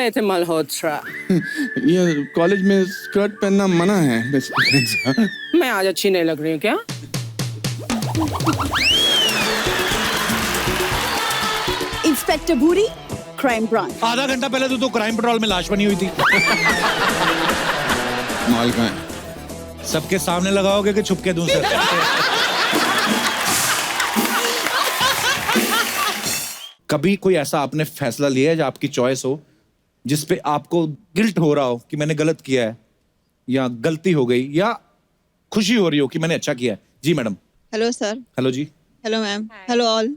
रहे थे मल्होत्रा? ये कॉलेज में स्कर्ट पहनना मना है basically। मैं आज अच्छी नहीं लग रही हूँ क्या? इंस्पेक्टर भूरी, क्राइम ब्रांच। आधा घंटा पहले तो क्राइम पेट्रोल में लाश बनी हुई थी। माल कहाँ है? सबके सामने लगाओगे कि छुप के दूं सर? कभी कोई ऐसा आपने फैसला लिया है जो आपकी चॉइस हो, जिसपे आपको गिल्ट हो रहा हो कि मैंने गलत किया है, या गलती हो गई, या खुशी हो रही हो कि मैंने अच्छा किया है? जी मैडम। Hello sir. हेलो जी। Hello ma'am. Hello all.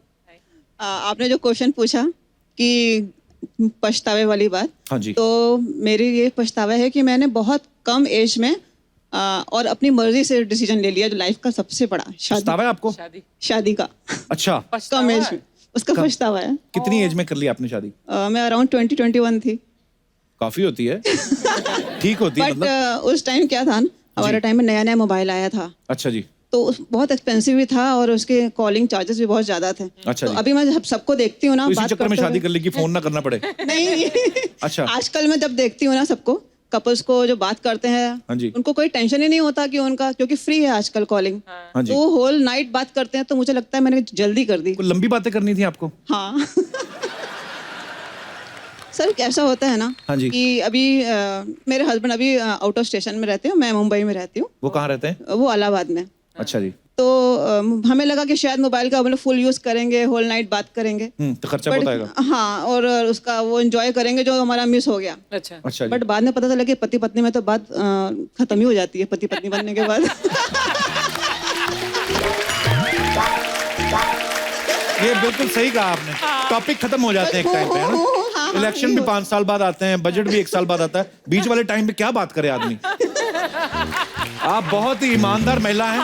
आपने जो क्वेश्चन पूछा कि पछतावे वाली बात, हाँ जी। तो मेरी ये पछतावा है कि मैंने बहुत कम एज में और अपनी मर्जी से डिसीजन ले लिया, जो लाइफ का सबसे बड़ा पछतावा है आपको? शादी का। अच्छा। कम एज में उसका पछतावा है। कितनी एज में कर ली आपने शादी? मैं अराउंड 20-21 थी। काफी होती है। ठीक होती है बट मतलब। उस टाइम क्या था, हमारे टाइम में नया नया मोबाइल आया था, अच्छा जी। तो बहुत एक्सपेंसिव भी था और उसके कॉलिंग चार्जेस भी बहुत ज्यादा थे। अच्छा तो जी। अभी मैं सबको देखती हूँ ना, तो इसी बात चक्कर में करते शादी हुए- कर ली कि फोन ना करना पड़े। नहीं। अच्छा। आजकल मैं जब देखती हूँ ना सबको, कपल्स को जो बात करते हैं, हाँ जी। उनको कोई टेंशन ही नहीं होता कि उनका, क्योंकि फ्री है आजकल कॉलिंग, हाँ जी। तो वो होल नाइट बात करते हैं। तो मुझे लगता है मैंने जल्दी कर दी। कोई लंबी बातें करनी थी आपको? हाँ। सर ऐसा होता है ना, हाँ जी। कि अभी मेरे हस्बैंड अभी आउट ऑफ स्टेशन में रहते हैं, मैं मुंबई में रहती हूँ, वो कहाँ रहते हैं? वो इलाहाबाद में। अच्छा जी। तो हमें लगा कि शायद मोबाइल का हम लोग फुल यूज करेंगे, होल नाइट बात करेंगे, तो खर्चा बहुत आएगा। हाँ, और उसका वो एंजॉय करेंगे जो हमारा मिस हो गया। अच्छा। अच्छा जी। बट बाद में पता चला कि पति पत्नी में तो बात खत्म ही हो जाती है, पति पत्नी बनने के बाद। ये बिल्कुल सही कहा आपने। टॉपिक खत्म हो जाते हैं एक टाइम पे, है ना? इलेक्शन भी 5 साल बाद आते हैं, बजट भी 1 साल बाद आता है, बीच वाले टाइम पे क्या बात करे आदमी? आप बहुत ही ईमानदार महिला हैं।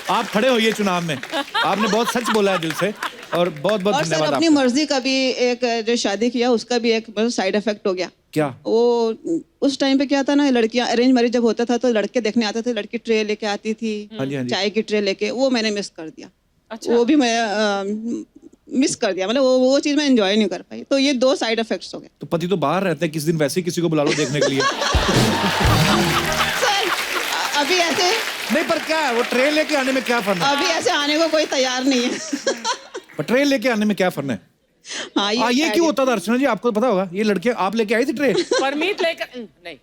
आप खड़े होइए चुनाव में। आपने बहुत सच बोला है दिल से, और बहुत बहुत और सर धन्यवाद अपनी आपका। मर्जी का भी एक, जो शादी किया उसका भी एक साइड इफेक्ट हो गया। क्या? वो उस टाइम पे क्या था ना, लड़कियां अरेंज मैरिज जब होता था तो लड़के देखने आते थे, लड़की ट्रे लेके आती थी, हाँ जी, हाँ जी। चाय की ट्रे लेके, वो मैंने मिस कर दिया। अच्छा। वो भी मैं मिस कर दिया, मतलब वो चीज मैं एंजॉय नहीं कर पाई। तो ये 2 साइड इफेक्ट्स हो गए। तो पति तो बाहर रहते हैं, किस दिन वैसे ही किसी को बुला लो देखने के लिए। सर अभी ऐसे नहीं, पर क्या है, वो ट्रेन लेके आने में क्या फर्क है? अभी ऐसे आने को कोई तैयार नहीं है। पर ट्रेन लेके आने में क्या फर्क है? हाँ, ये क्यों होता था अर्चना जी, आपको पता होगा? ये लड़के आप लेके आई थी ट्रेन? परमीत लेकर नहीं।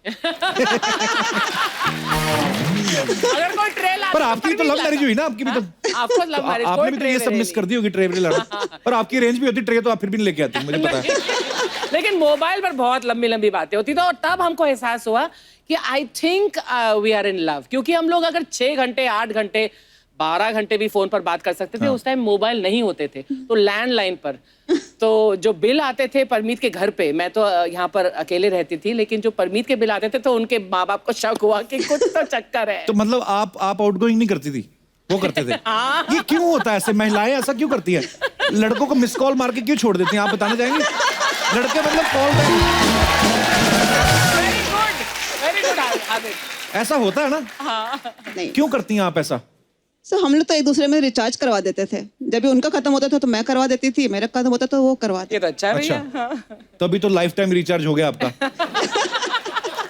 अगर कोई ट्रेन पर आपकी तो लव मैरिज हुई ना, आपकी भी तो। आपको लव मैरिज, आपने भी तो ये सब मिस कर दी होगी ट्रेन में लड़ा। पर आपकी रेंज भी होती ट्रे, तो आप फिर भी नहीं लेके आती, मुझे पता है। लेकिन मोबाइल पर बहुत लंबी लंबी बातें होती थी, और तब हमको एहसास हुआ कि I think we are in love. क्योंकि हम लोग अगर 6 घंटे 8 घंटे 12 घंटे भी फोन पर बात कर सकते थे। उस टाइम मोबाइल नहीं होते थे, तो लैंडलाइन पर। तो जो बिल आते थे परमीत के घर पे, मैं तो यहाँ पर अकेले रहती थी, लेकिन जो परमीत के बिल आते थे तो उनके माँ बाप को शक हुआ कि कुछ तो चक्कर है। तो मतलब आप आउटगोइंग नहीं करती थी, वो करते थे? ये क्यों होता है ऐसे? महिलाएं ऐसा क्यों करती है? लड़कों को मिस कॉल मार के क्यों छोड़ देती हैं, आप बताना चाहेंगे? लड़के मतलब कॉल वेरी गुड हैबिट। ऐसा होता है ना? नहीं क्यों करती हैं आप ऐसा? सर, हम लोग तो एक दूसरे में रिचार्ज करवा देते थे। जब भी उनका खत्म होता था तो मैं करवा देती थी, मेरा खत्म होता तो वो करवाते। ये तो अच्छा है भैया। अच्छा। तो अभी तो लाइफ टाइम रिचार्ज हो गया आपका।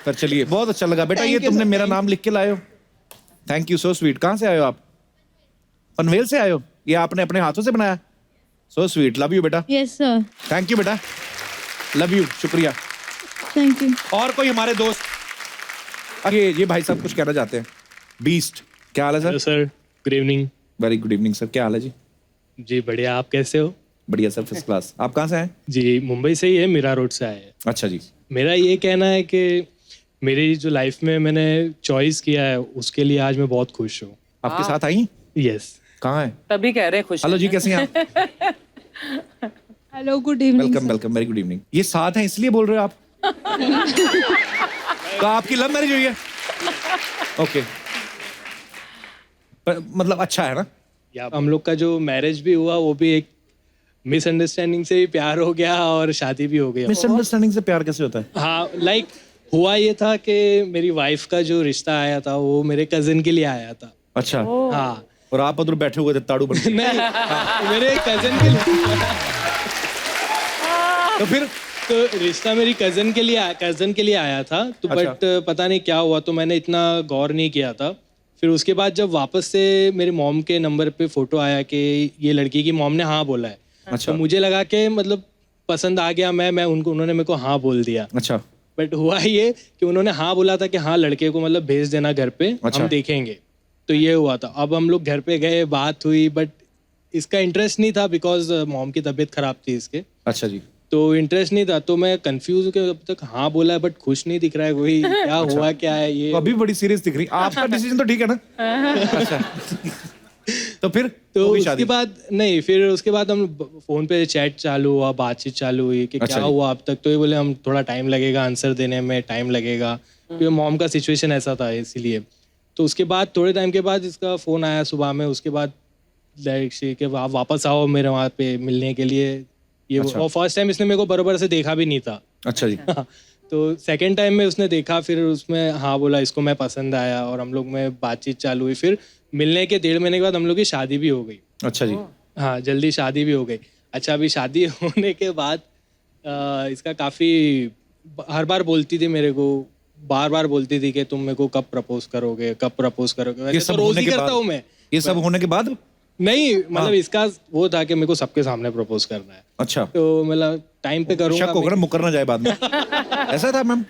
पर चलिए, बहुत अच्छा लगा बेटा। Thank ये you, तुमने sir, मेरा thank नाम लिख के लाए हो, थैंक यू, सो स्वीट। कहाँ से आए हो आप? पनवेल से आए हो? ये आपने अपने हाथों से बनाया? सो स्वीट, लव यू बेटा। Yes sir. थैंक यू बेटा, लव यू, शुक्रिया। Thank you. और कोई हमारे दोस्त? अरे ये भाई साहब कुछ कहना चाहते हैं। बीस्ट, क्या हाल है sir? Hello sir, good evening. Very good evening sir, क्या हाल है जी? जी बढ़िया, आप कैसे हो? बढ़िया सर, फर्स्ट क्लास। आप कहाँ से आए? जी मुंबई से ही है, मीरा रोड से आए हैं। अच्छा जी। मेरा ये कहना है कि मेरी जो लाइफ में मैंने चॉइस किया है उसके लिए आज मैं बहुत खुश हूँ। आपके साथ आई? यस। कहाँ है? तभी कह रहे हैं खुश। हेलो जी, कैसी हैं आप? Hello, good evening. Welcome welcome, very good evening. ये साथ हैं इसलिए बोल रहे हो आप? तो आपकी लव मैरिज हुई है? ओके। मतलब अच्छा है ना? हम लोग का जो मैरिज भी हुआ वो भी एक मिसअंडरस्टैंडिंग से ही प्यार हो गया और शादी भी हो गई। मिसअंडरस्टैंडिंग से प्यार कैसे होता है? हाँ, लाइक हुआ ये था कि मेरी वाइफ का जो रिश्ता आया था वो मेरे कजिन के लिए आया था। अच्छा। हाँ। और आप उधर बैठे हुए थे ताड़ू बन के। नहीं, मेरे कजिन के लिए। तो फिर तो रिश्ता मेरी कजन के लिए आया था, तो अच्छा। बट पता नहीं क्या हुआ, तो मैंने इतना गौर नहीं किया था। फिर उसके बाद जब वापस से मेरे मॉम के नंबर पे फोटो आया कि ये लड़की की मॉम ने हाँ बोला है, अच्छा। तो मुझे लगा कि मतलब पसंद आ गया, मैं उन्होंने मेरे को हाँ बोल दिया। अच्छा बट हुआ ये कि उन्होंने हाँ बोला था कि हाँ लड़के को मतलब भेज देना घर पे, अच्छा। हम देखेंगे। तो ये हुआ था। अब हम लोग घर पे गए, बात हुई, बट इसका इंटरेस्ट नहीं था बिकॉज मॉम की तबीयत खराब थी इसके, अच्छा जी। तो इंटरेस्ट नहीं था। तो मैं कंफ्यूज हूँ कि अब तक हाँ बोला है बट खुश नहीं दिख रहा है कोई, क्या हुआ क्या है ये। तो अभी बड़ी सीरियस दिख रही। आपका डिसीजन तो ठीक है ना? अच्छा तो फिर तो हो गई उसके शादी? बाद नहीं, फिर उसके बाद हम फोन पे चैट चालू हुआ, बातचीत चालू हुई कि अच्छा क्या जी। हुआ अब तक। तो ये बोले हम थोड़ा टाइम लगेगा, आंसर देने में टाइम लगेगा, क्योंकि मॉम का सिचुएशन ऐसा था इसीलिए। तो उसके बाद थोड़े टाइम के बाद इसका फ़ोन आया सुबह में, उसके बाद कि आप वापस आओ मेरे वहाँ पे मिलने के लिए ये अच्छा। और फर्स्ट टाइम इसने मेरे को बराबर से देखा भी नहीं था। अच्छा जी। तो सेकंड टाइम में उसने देखा, फिर उसमें हाँ बोला, इसको मैं पसंद आया और हम लोग में बातचीत चालू हुई। फिर मिलने के 1.5 महीने के बाद हम लोग की शादी भी हो गई। अच्छा जी। हाँ, जल्दी शादी भी हो गई। अच्छा, अभी शादी होने के बाद इसका काफ़ी हर बार बोलती थी मेरे को, बार बार बोलती थी कि तुम मेरे को कब प्रपोज करोगे, कब प्रपोज करोगे। ये वैसे सब तो रोज होने ही के करता बाद? हूँ मैं। ये सब होने के बाद? नहीं मतलब इसका वो था कि मेरे को सबके सामने प्रपोज करना है, अच्छा। तो मतलब टाइम पे करूँगा। शक होगा ना मुकर ना जाए बाद में। ऐसा था मैम?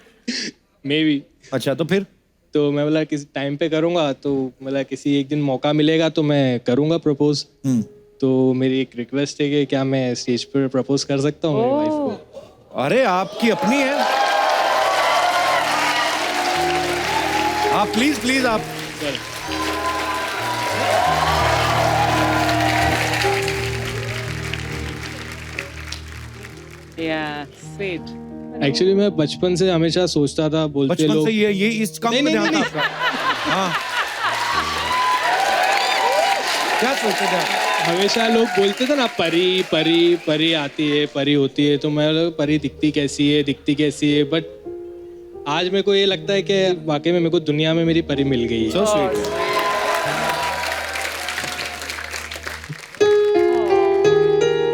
May be. अच्छा तो फिर? तो मैं बोला किसी टाइम पे करूँगा, तो मतलब किसी एक दिन मौका मिलेगा तो मैं करूँगा प्रपोज। तो मेरी एक रिक्वेस्ट है कि क्या मैं स्टेज पर प्रपोज कर सकता हूँ मेरी वाइफ को? अरे आपकी अपनी है, आप प्लीज प्लीज आप। Yeah, sweet. एक्चुअली मैं बचपन से हमेशा सोचता था, बोलते बचपन लोग से ये इस काम में नहीं, ध्यान था नहीं, आपका? हाँ। क्या सोचते थे आप? हमेशा लोग बोलते थे ना परी परी परी आती है, परी होती है। तो मैं बोला, परी दिखती कैसी है, बट आज मेरे को ये लगता है कि वाकई में मेरे को दुनिया में मेरी परी मिल गई है। So sweet.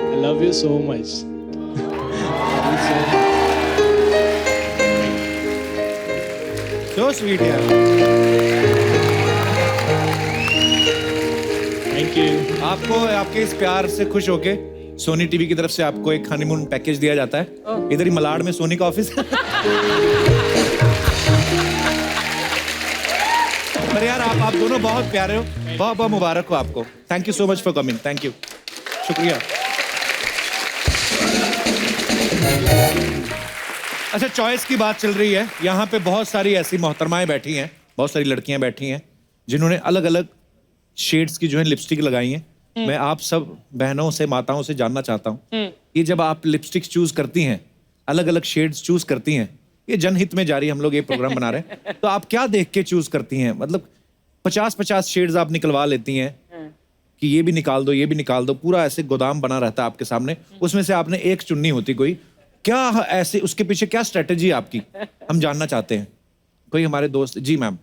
I love you so much. So sweet यार। Thank you. आपको आपके इस प्यार से खुश होके सोनी टीवी की तरफ से आपको एक हनीमून पैकेज दिया जाता है। इधर ही मलाड में सोनी का ऑफिस है। पर यार आप दोनों बहुत प्यारे हो, बहुत बहुत मुबारक हो आपको। Thank you so much for coming. Thank you, शुक्रिया। अच्छा, चॉइस की बात चल रही है। यहाँ पे बहुत सारी ऐसी मोहतरमाएं बैठी हैं, बहुत सारी लड़कियां बैठी हैं जिन्होंने अलग अलग शेड्स की जो है लिपस्टिक लगाई हैं। मैं आप सब बहनों से, माताओं से जानना चाहता हूँ कि जब आप लिपस्टिक चूज करती हैं, अलग अलग शेड्स चूज करती हैं, ये जनहित में जारी हम लोग ये प्रोग्राम बना रहे हैं, तो आप क्या देख के चूज करती हैं? मतलब 50-50 शेड्स आप निकलवा लेती हैं कि ये भी निकाल दो, ये भी निकाल दो, पूरा ऐसे गोदाम बना रहता है आपके सामने, उसमें से आपने एक चुननी होती कोई। क्या ऐसे उसके पीछे क्या स्ट्रेटेजी है आपकी, हम जानना चाहते हैं। कोई हमारे दोस्त। जी ma'am.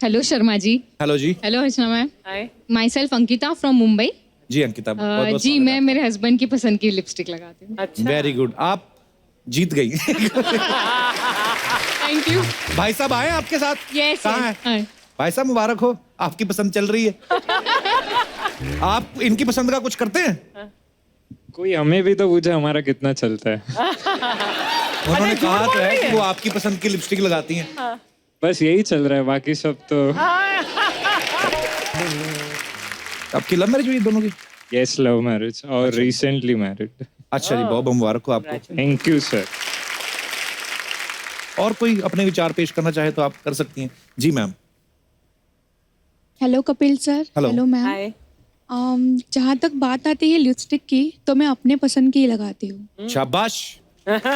Hello Sharma ji. Hello जी। Hello Archana ma'am. Hi. Myself Ankita from Mumbai. जी अंकिता, बहुत जी मैं मेरे हस्बैंड की पसंद की लिपस्टिक लगाती हूँ। अच्छा। वेरी गुड, आप जीत गई। Thank you. भाई साहब आए आपके साथ? यस कहाँ है? भाई साहब मुबारक हो, आपकी पसंद चल रही है। आप इनकी पसंद का कुछ करते हैं? कोई हमें भी तो पूछे हमारा कितना चलता है। उन्होंने कहा तो है कि वो आपकी पसंद की लिपस्टिक लगाती हैं। बस यही चल रहा है, बाकी सब तो। आपकी लव मैरिज हुई दोनों की? यस, लव मैरिज और रिसेंटली मैरिड। अच्छा जी, बहुत बहुत मुबारक हो आपको। Thank you sir. और कोई अपने विचार पेश करना चाहे तो आप कर सकती हैं। जी ma'am. Hello Kapil sir. Hello. Hello ma'am. Hi. जहाँ तक बात आती है लिपस्टिक की, तो मैं अपने पसंद की ही लगाती हूँ। शाबाश, ये Very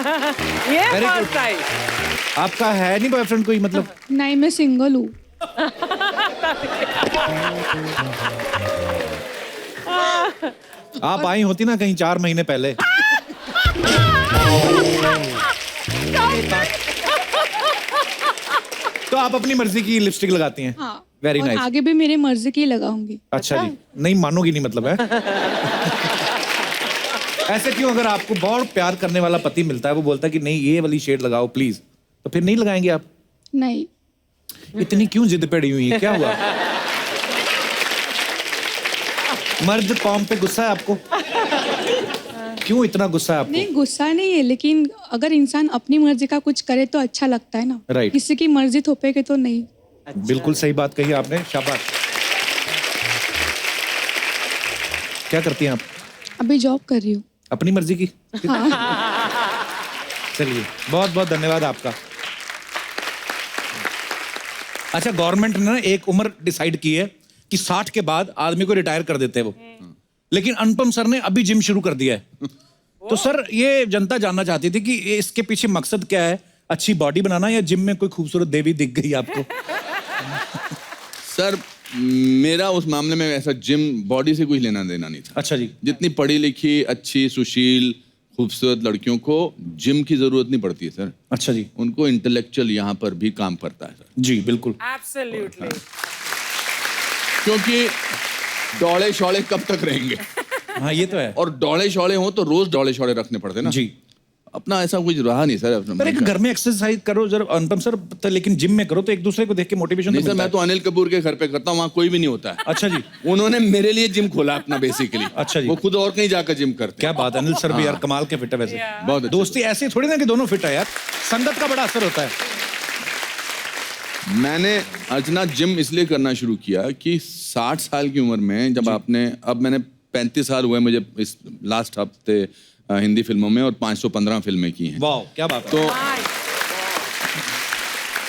good. First time. आपका है नहीं बॉयफ्रेंड कोई? मतलब नहीं, मैं सिंगल हूँ। आप आई होती ना कहीं 4 महीने पहले। तो आप अपनी मर्जी की लिपस्टिक लगाती हैं? हाँ। वेरी और नाइस। आगे भी मेरी मर्जी की लगाऊंगी। अच्छा जी, नहीं मानोगी नहीं मतलब है। ऐसे क्यों? अगर आपको बहुत प्यार करने वाला पति मिलता है, वो बोलता है कि नहीं ये वाली शेड लगाओ प्लीज, तो फिर नहीं लगाएंगे आप? नहीं, इतनी क्यों जिद पड़ी हुई है, क्या हुआ? मर्द कौम पे गुस्सा है आपको? क्यों इतना गुस्सा है आपको? नहीं गुस्सा नहीं है, लेकिन अगर इंसान अपनी मर्जी का कुछ करे तो अच्छा लगता है ना। Right. किसी की मर्जी थोपेगे तो नहीं। बिल्कुल सही बात कही आपने, शाबाश। क्या करती हैं आप? अभी जॉब कर रही हूँ। अपनी मर्जी की? हाँ। चलिए, बहुत बहुत धन्यवाद आपका। अच्छा, गवर्नमेंट ने ना एक उम्र डिसाइड की है कि 60 के बाद आदमी को रिटायर कर देते हैं वो, लेकिन अनुपम सर ने अभी जिम शुरू कर दिया है। तो सर, ये जनता जानना चाहती थी कि इसके पीछे मकसद क्या है? अच्छी बॉडी बनाना या जिम में कोई खूबसूरत देवी दिख गई आपको? सर मेरा उस मामले में ऐसा जिम बॉडी से कुछ लेना देना नहीं था। अच्छा जी। जितनी पढ़ी लिखी अच्छी सुशील खूबसूरत लड़कियों को जिम की जरूरत नहीं पड़ती है सर। अच्छा जी। उनको इंटेलेक्चुअल यहाँ पर भी काम करता है सर। जी बिल्कुल। एब्सोल्युटली। क्योंकि दौड़े शौड़े कब तक रहेंगे? हाँ ये तो है। और दौड़े शौड़े हो तो रोज दौड़े शौड़े रखने पड़ते ना। जी। अपना ऐसा कुछ रहा नहीं सर अपना। पर एक घर में एक्सरसाइज करो जरा अनुपम सर, तो लेकिन जिम में करो तो एक दूसरे को देख के मोटिवेशन नहीं सर, मैं तो अनिल कपूर के घर पे करता हूँ, वहाँ कोई भी नहीं होता है। अच्छा जी। उन्होंने मेरे लिए जिम खोला अपना बेसिकली। अच्छा जी। वो खुद और कहीं जाकर जिम करते। क्या बात है, अनिल सर भी यार कमाल के फिट है वैसे। बहुत अच्छे। दोस्ती ऐसी थोड़ी ना कि दोनों फिट है यार, संगत का बड़ा असर होता है। मैंने अर्चना जिम इसलिए करना शुरू किया कि 60 साल की उम्र में जब आपने, अब मैंने 35 साल हुए मुझे इस लास्ट हफ्ते हिंदी फिल्मों में और 515 फिल्में की हैं। वाह क्या बात है।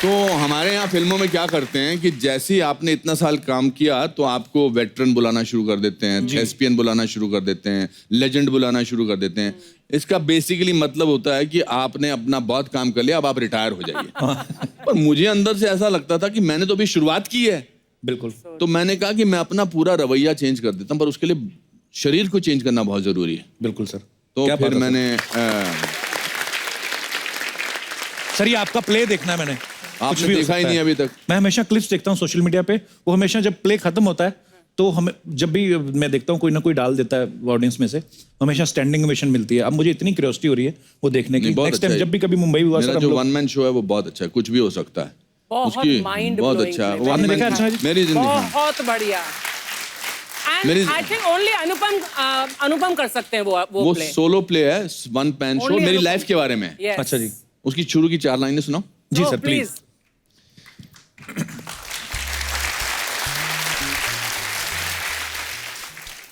तो हमारे यहाँ फिल्मों में क्या करते हैं कि जैसे ही आपने इतना साल काम किया तो आपको वेटरन बुलाना शुरू कर देते हैं, एसपीएन बुलाना शुरू कर देते हैं, लेजेंड बुलाना शुरू कर देते हैं। इसका बेसिकली मतलब होता है कि आपने अपना बहुत काम कर लिया, अब आप रिटायर हो जाइए। पर मुझे अंदर से ऐसा लगता था कि मैंने तो अभी शुरुआत की है। बिल्कुल। तो मैंने कहा कि मैं अपना पूरा रवैया चेंज कर देता हूँ, पर उसके लिए शरीर को चेंज करना बहुत जरूरी है। बिल्कुल सर। तो क्या फिर बात है मैंने सर, ये आपका प्ले देखना है मैंने। आपने देखा ही नहीं अभी तक। मैं हमेशा क्लिप्स देखता हूँ सोशल मीडिया पे, वो हमेशा जब प्ले खत्म होता है तो हमें, जब भी मैं देखता हूँ कोई ना कोई डाल देता है ऑडियंस में से, हमेशा स्टैंडिंग ओवेशन मिलती है। अब मुझे इतनी क्यूरियोसिटी हो रही है वो देखने की। नेक्स्ट टाइम जब भी कभी मुंबई हुआ मेरा सर, जो वन मैन शो है वो बहुत अच्छा है, कुछ भी हो सकता है। उसकी बहुत अच्छा है। आपने देखा अच्छा जी? मेरी जिंदगी बहुत बढ़िया। मेरी- आई थिंक ओनली अनुपम कर सकते हैं वो प्ले। सोलो प्ले है, वन पैन शो, Only मेरी अनुपम। लाइफ के बारे में। Yes. अच्छा जी। उसकी शुरू की 4 लाइनें सुनाओ। जी Oh, सर प्लीज।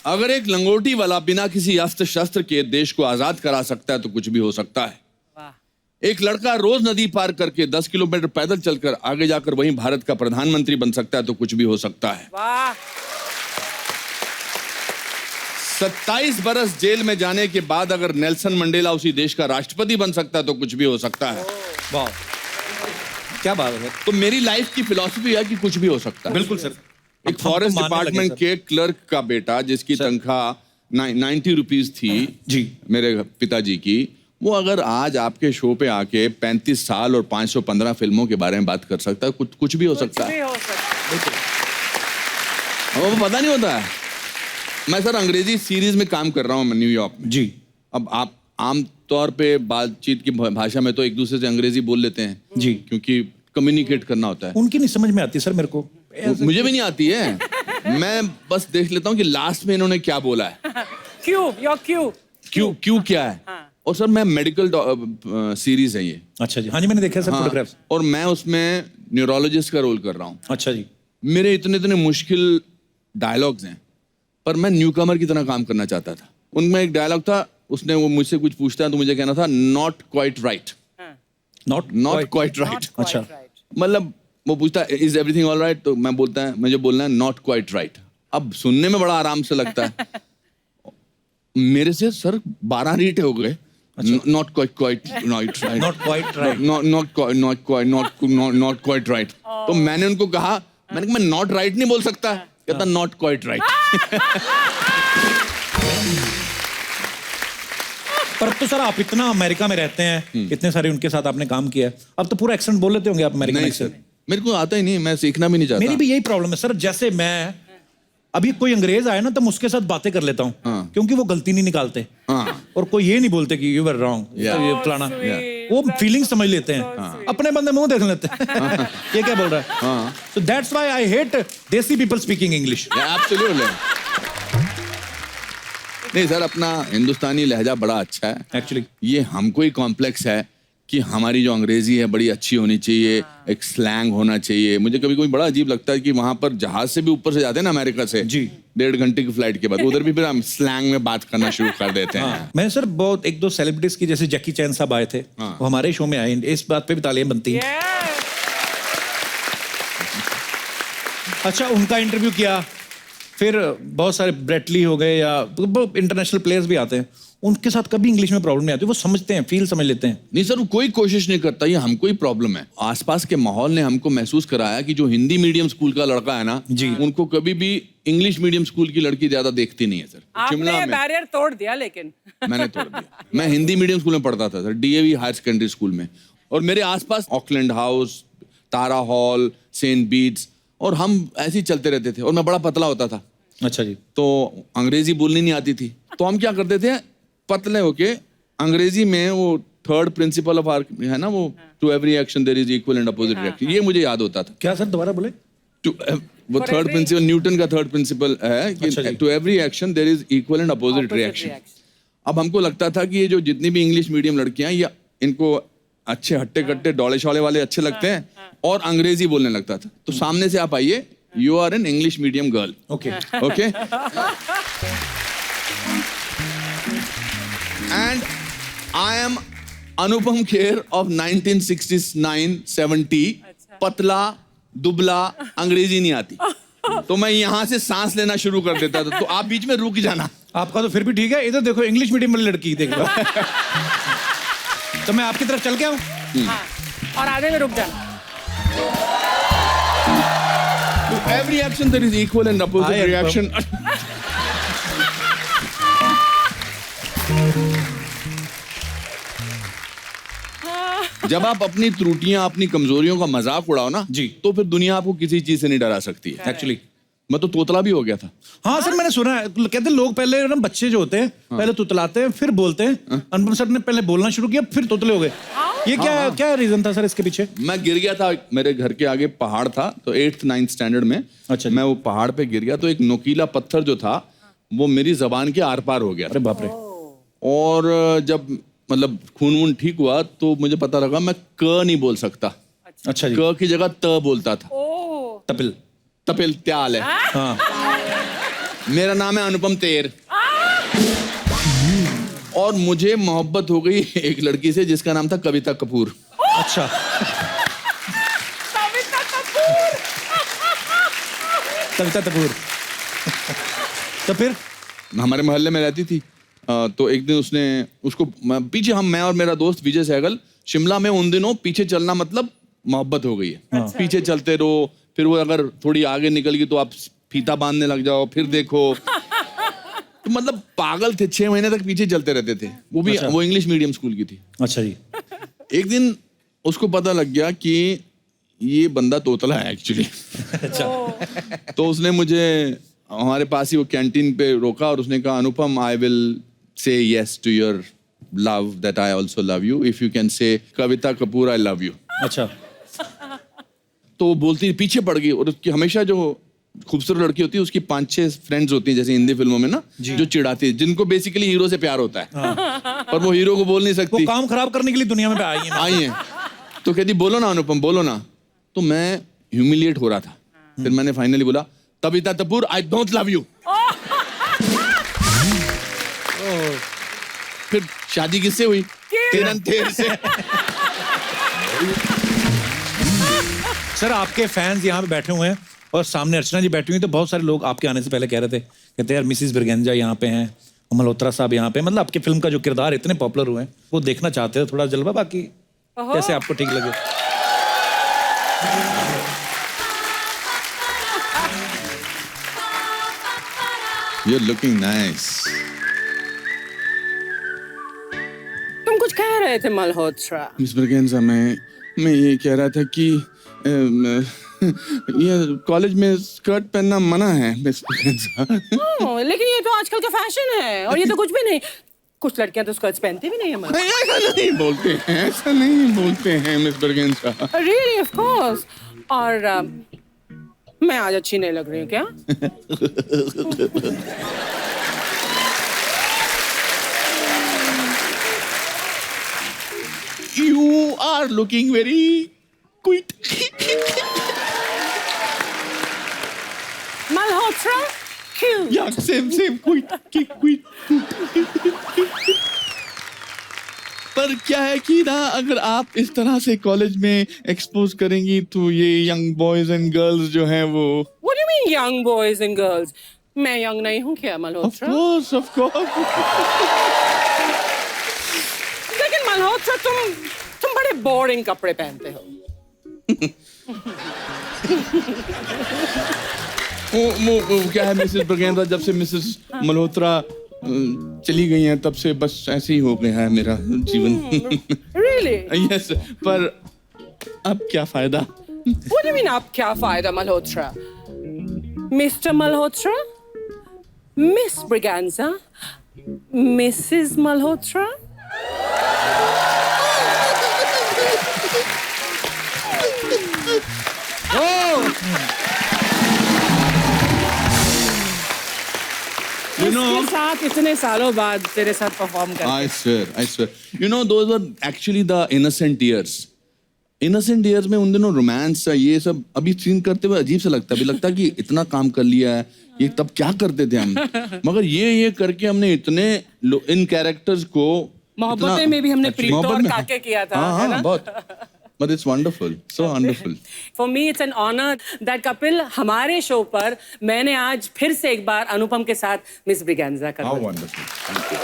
अगर एक लंगोटी वाला बिना किसी अस्त्र शस्त्र के देश को आजाद करा सकता है तो कुछ भी हो सकता है। वाह। एक लड़का रोज नदी पार करके 10 किलोमीटर पैदल चलकर आगे जाकर वहीं भारत का प्रधानमंत्री बन सकता है तो कुछ भी हो सकता है। वाह। 27 बरस जेल में जाने के बाद अगर नेल्सन मंडेला उसी देश का राष्ट्रपति बन सकता है तो कुछ भी हो सकता है। वाह क्या बात है। तो मेरी लाइफ की फिलॉसफी है कि कुछ भी हो सकता है। बिल्कुल सर। एक फॉरेस्ट डिपार्टमेंट के क्लर्क का बेटा जिसकी तनख्वाह 90 रुपीज थी जी मेरे पिताजी की, वो अगर आज आपके शो पे आके 35 साल और 515 फिल्मों के बारे में बात कर सकता है, कुछ भी हो सकता है। वो पता नहीं होता है। मैं सर अंग्रेजी सीरीज में काम कर रहा हूँ न्यूयॉर्क में जी। अब आप आम तौर पे बातचीत की भाषा में तो एक दूसरे से अंग्रेजी बोल लेते हैं जी, क्योंकि कम्युनिकेट करना होता है। उनकी नहीं समझ में आती सर मेरे को। मुझे भी नहीं आती है। मैं बस देख लेता हूँ कि लास्ट में इन्होंने क्या बोला है। क्यों क्या है। और सर मैं मेडिकल सीरीज है ये। अच्छा जी। हाँ जी मैंने देखा सर फोटोग्राफ्स। और मैं उसमें न्यूरोलॉजिस्ट का रोल कर रहा हूँ। अच्छा जी। मेरे इतने मुश्किल डायलॉग्स हैं, पर मैं न्यूकमर की तरह काम करना चाहता था। उनमें एक डायलॉग था, उसने वो मुझसे कुछ पूछता है तो मुझे कहना था not quite right. Not quite right. अच्छा। मतलब वो पूछता है इज एवरीथिंग ऑल राइट, तो मैं बोलता है मुझे बोलना है नॉट क्वाइट राइट। अब सुनने में बड़ा आराम से लगता है। मेरे से सर 12 रीट हो गए। Not quite right. Not quite right. Not quite right. तो मैंने उनको कहा, मैंने कहा मैं नॉट राइट नहीं बोल सकता। कहता नॉट क्वाइट राइट। पर तो सर आप इतना अमेरिका में रहते हैं, इतने सारे उनके साथ आपने काम किया, अब तो पूरा एक्सेंट बोल लेते होंगे आप अमेरिकन नहीं एक्सेंट। सर, मेरे को आता ही नहीं, मैं सीखना भी नहीं चाहता। मेरी भी यही प्रॉब्लम है सर। जैसे मैं अभी कोई अंग्रेज आए ना तो मैं उसके साथ बातें कर लेता हूँ, क्योंकि वो गलती नहीं निकालते। हाँ और कोई ये नहीं बोलते कि यू वर रॉन्ग, ये फलाना, वो फीलिंग समझ लेते हैं, अपने बंदे मुंह देख लेते हैं ये क्या बोल रहा है। So that's why I hate देसी पीपल स्पीकिंग इंग्लिश। एब्सोल्युटली। नहीं सर, अपना हिंदुस्तानी लहजा बड़ा अच्छा है एक्चुअली। ये हमको ही कॉम्प्लेक्स है कि हमारी जो अंग्रेजी है बड़ी अच्छी होनी चाहिए, एक स्लैंग होना चाहिए। मुझे कभी कभी बड़ा अजीब लगता है कि वहां पर जहाज से भी ऊपर से जाते हैं ना अमेरिका से जी, 1.5 घंटे की फ्लाइट के बाद उधर भी फिर हम स्लैंग में बात करना शुरू कर देते हैं। मैंने सर बहुत 1-2 सेलिब्रिटीज की, जैसे जैकी चैन साहब आए थे, वो हमारे शो में आए, इस बात पे भी तालियां बनती हैं। अच्छा, उनका इंटरव्यू किया, फिर बहुत सारे ब्रेटली हो गए या इंटरनेशनल प्लेयर्स भी आते हैं, उनके साथ कभी इंग्लिश में प्रॉब्लम नहीं आती, वो समझते हैं, फील समझ लेते हैं। नहीं सर, वो कोई कोशिश नहीं करता, ये हमको ही प्रॉब्लम है। आसपास के माहौल ने हमको महसूस कराया कि जो हिंदी मीडियम स्कूल का लड़का है ना जी, उनको कभी भी इंग्लिश मीडियम स्कूल की लड़की ज्यादा देखती नहीं है सर। आपने ये बैरियर तोड़ दिया, लेकिन मैंने तोड़ दिया। मैं हिंदी मीडियम स्कूल में पढ़ता था sir, DAV higher secondary school में, और मेरे आसपास Auckland House, Tara Hall, Saint Bede's, और हम ऐसे ही चलते रहते थे, और मैं बड़ा पतला होता था। अच्छा जी। तो अंग्रेजी बोलनी नहीं आती थी, तो हम क्या करते थे, पतले होके अंग्रेजी में वो थर्ड प्रिंसिपल ऑफ आर्क है ना, वो to every action there is equal and opposite reaction, ये मुझे याद होता था। क्या सर, दोबारा बोले? वो थर्ड प्रिंसिपल, न्यूटन का थर्ड प्रिंसिपल है कि to every action there is equal and opposite reaction. अब हमको लगता था कि ये जो जितनी भी इंग्लिश मीडियम लड़कियां, ये इनको अच्छे हट्टे कट्टे डोले शौले वाले अच्छे लगते हैं, और अंग्रेजी बोलने लगता था। तो सामने से आप आइए, you are an English medium girl, okay okay, and I am Anupam Kher of 1969-70, पतला दुबला, अंग्रेजी नहीं आती, तो मैं यहाँ से सांस लेना शुरू कर देता था, तो आप बीच में रुक जाना। आपका तो फिर भी ठीक है, इधर देखो इंग्लिश मीडियम वाली लड़की देखो तो मैं आपकी तरफ चल के आऊं, और आधे में रुक जाना। To every action there is equal and opposite reaction. जब आप अपनी त्रुटियां, अपनी कमजोरियों का मजाक उड़ाओ ना जी, तो फिर दुनिया आपको किसी चीज से नहीं डरा सकती है। एक्चुअली मैं तो तोतला भी हो गया था। हाँ सर, मैंने सुना है, कहते हैं लोग पहले ना, बच्चे जो होते हैं पहले तुतलाते हैं फिर बोलते हैं। अनुपम सर ने पहले बोलना शुरू किया फिर तोतले हो गए, ये क्या रीजन था सर इसके पीछे? मैं गिर गया था, मेरे घर के आगे पहाड़ था, तो 8th 9th स्टैंडर्ड में। अच्छा। मैं वो पहाड़ पे गिर गया, तो एक नोकीला पत्थर जो था वो मेरी जबान के आर पार हो गया। अरे बाप रे। और जब मतलब खून वून ठीक हुआ तो मुझे पता लगा मैं क नहीं बोल सकता। अच्छा जी। क की जगह त बोलता था। तपिल तपिल त्याल है। हाँ। मेरा नाम है अनुपम तेर। और मुझे मोहब्बत हो गई एक लड़की से जिसका नाम था कविता कपूर। अच्छा। कविता कपूर। तो फिर हमारे मोहल्ले में रहती थी, तो एक दिन उसने उसको पीछे, मैं और मेरा दोस्त विजय सहगल शिमला में उन दिनों पीछे चलना मतलब मोहब्बत हो गई है। पीछे चलते रहो, फिर वो अगर थोड़ी आगे निकल गई तो आप फीता बांधने लग जाओ, फिर देखो। तो मतलब पागल थे, 6 महीने तक पीछे चलते रहते थे। वो भी वो इंग्लिश मीडियम स्कूल की थी। अच्छा जी। एक दिन उसको पता लग गया कि ये बंदा तोतला है एक्चुअली। अच्छा। तो उसने मुझे हमारे पास ही वो कैंटीन पे रोका और उसने कहा, Anupam, I will say yes to your love that I also love you if you can say Kavita Kapoor I love you. अच्छा। तो वो बोलती पीछे पड़ गई, और उसकी हमेशा जो खूबसूरत लड़की होती है उसकी 5-6 फ्रेंड्स होती हैं, जैसे हिंदी फिल्मों में ना, जो चिढ़ाती है, जिनको बेसिकली हीरो से प्यार होता है। हाँ। पर वो हीरो को बोल नहीं सकती, वो काम खराब करने के लिए दुनिया में आई हैं। तो कहती बोलो ना अनुपम, बोलो ना। तो मैं ह्यूमिलिएट हो रहा था, फिर मैंने फाइनली बोला, Kavita Kapoor I don't love you. फिर शादी किससे हुई? तेर से। सर, आपके फैंस यहाँ पे बैठे हुए हैं और सामने अर्चना जी बैठी हुई, तो बहुत सारे लोग आपके आने से पहले कह रहे थे, कहते यार मिसिस ब्रिगेंजा यहाँ पे हैं, मल्होत्रा साहब यहाँ पे, मतलब आपकी फिल्म का जो किरदार इतने पॉपुलर हुए हैं वो देखना चाहते हैं, थोड़ा जलवा, बाकी कैसे आपको ठीक लगे। You're looking nice. तुम कुछ कह रहे थे मल्होत्रा। मिस ब्रिगेंजा, मैं ये कह रहा था कि ये कॉलेज में स्कर्ट पहनना मना है मिस ब्रिगेंजा। लेकिन ये तो आजकल का फैशन है, और ये तो कुछ भी नहीं। कुछ लड़कियां तो स्कर्ट्स पहनती भी नहीं है नहीं, ऐसा नहीं बोलते हैं, ऐसा नहीं बोलते हैं miss Braganza. Really of course. और मैं आज अच्छी नहीं लग रही हूँ क्या? You are looking very cute. Malhotra क्यों? Yeah, same, cute. पर क्या है कि ना, अगर आप इस तरह से कॉलेज में एक्सपोज करेंगी तो ये यंग बॉयज एंड गर्ल्स जो हैं वो, What do you mean young boys and girls? मैं यंग नहीं हूँ क्या मल्होत्रा? of course. लेकिन मल्होत्रा तुम बड़े बोरिंग कपड़े पहनते हो। वो क्या है मिसेस बर्गेंसा, जब से मिसेस मल्होत्रा चली गई हैं तब से बस ऐसे ही हो गया है मेरा जीवन। Really? यस, पर अब क्या फायदा? What do you mean आप क्या फायदा Malhotra? Mr. Malhotra, Miss Braganza, Mrs. Malhotra. इसके साथ इतने सालों बाद तेरे साथ परफॉर्म कर I swear. You know, those were actually the innocent years. Innocent years में उन दिनों रोमांस ये सब अभी सीन करते हुए अजीब सा लगता है। अभी लगता है कि इतना काम कर लिया है, ये तब क्या करते थे हम। मगर ये करके हमने इतने इन कैरेक्टर्स को मोहब्बतें में भी हमने प्रीत और काके किया था, है ना? बहुत। But it's wonderful, so wonderful. For me it's an honor that Kapil हमारे शो पर मैंने आज फिर से एक बार अनुपम के साथ मिस ब्रिगेंजा कर How wonderful. Thank you.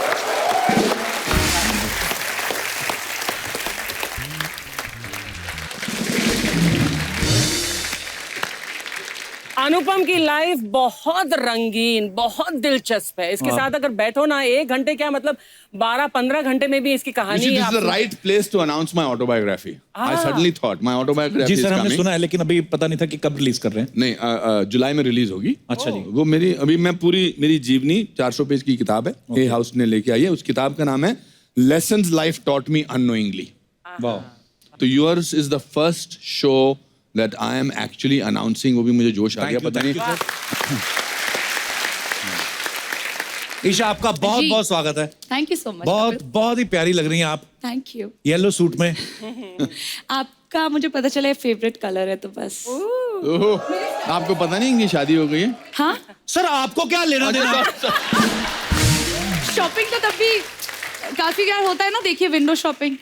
अनुपम की लाइफ बहुत रंगीन, बहुत दिलचस्प है। इसके साथ अगर बैठो ना 1 घंटे क्या मतलब 12-15 घंटे में भी इसकी You कहानी see, this is the right place to announce my autobiography. I suddenly thought my autobiography जी is सर, हमने coming. सुना है लेकिन अभी पता नहीं था कि कब रिलीज कर रहे हैं। नहीं, जुलाई में रिलीज होगी। अच्छा जी। वो मेरी जीवनी 400 पेज की किताब है, ए हाउस ने लेके आई है। उस किताब का नाम है lessons life taught me unknowingly. वाह। तो yours is the first show that I am actually announcing। वो भी मुझे जोश आ गया, पता नहीं। ईशा, आपका बहुत बहुत स्वागत है। Thank you so much. बहुत ही प्यारी लग रही हैं आप थैंक यू। येलो सूट में। आपका मुझे पता चला फेवरेट कलर है तो बस। ओहो, आपको पता नहीं इनकी शादी हो गई है? हाँ, सर आपको क्या लेना देना? शॉपिंग तो तब भी काफी क्या होता है ना, देखिए विंडो शॉपिंग।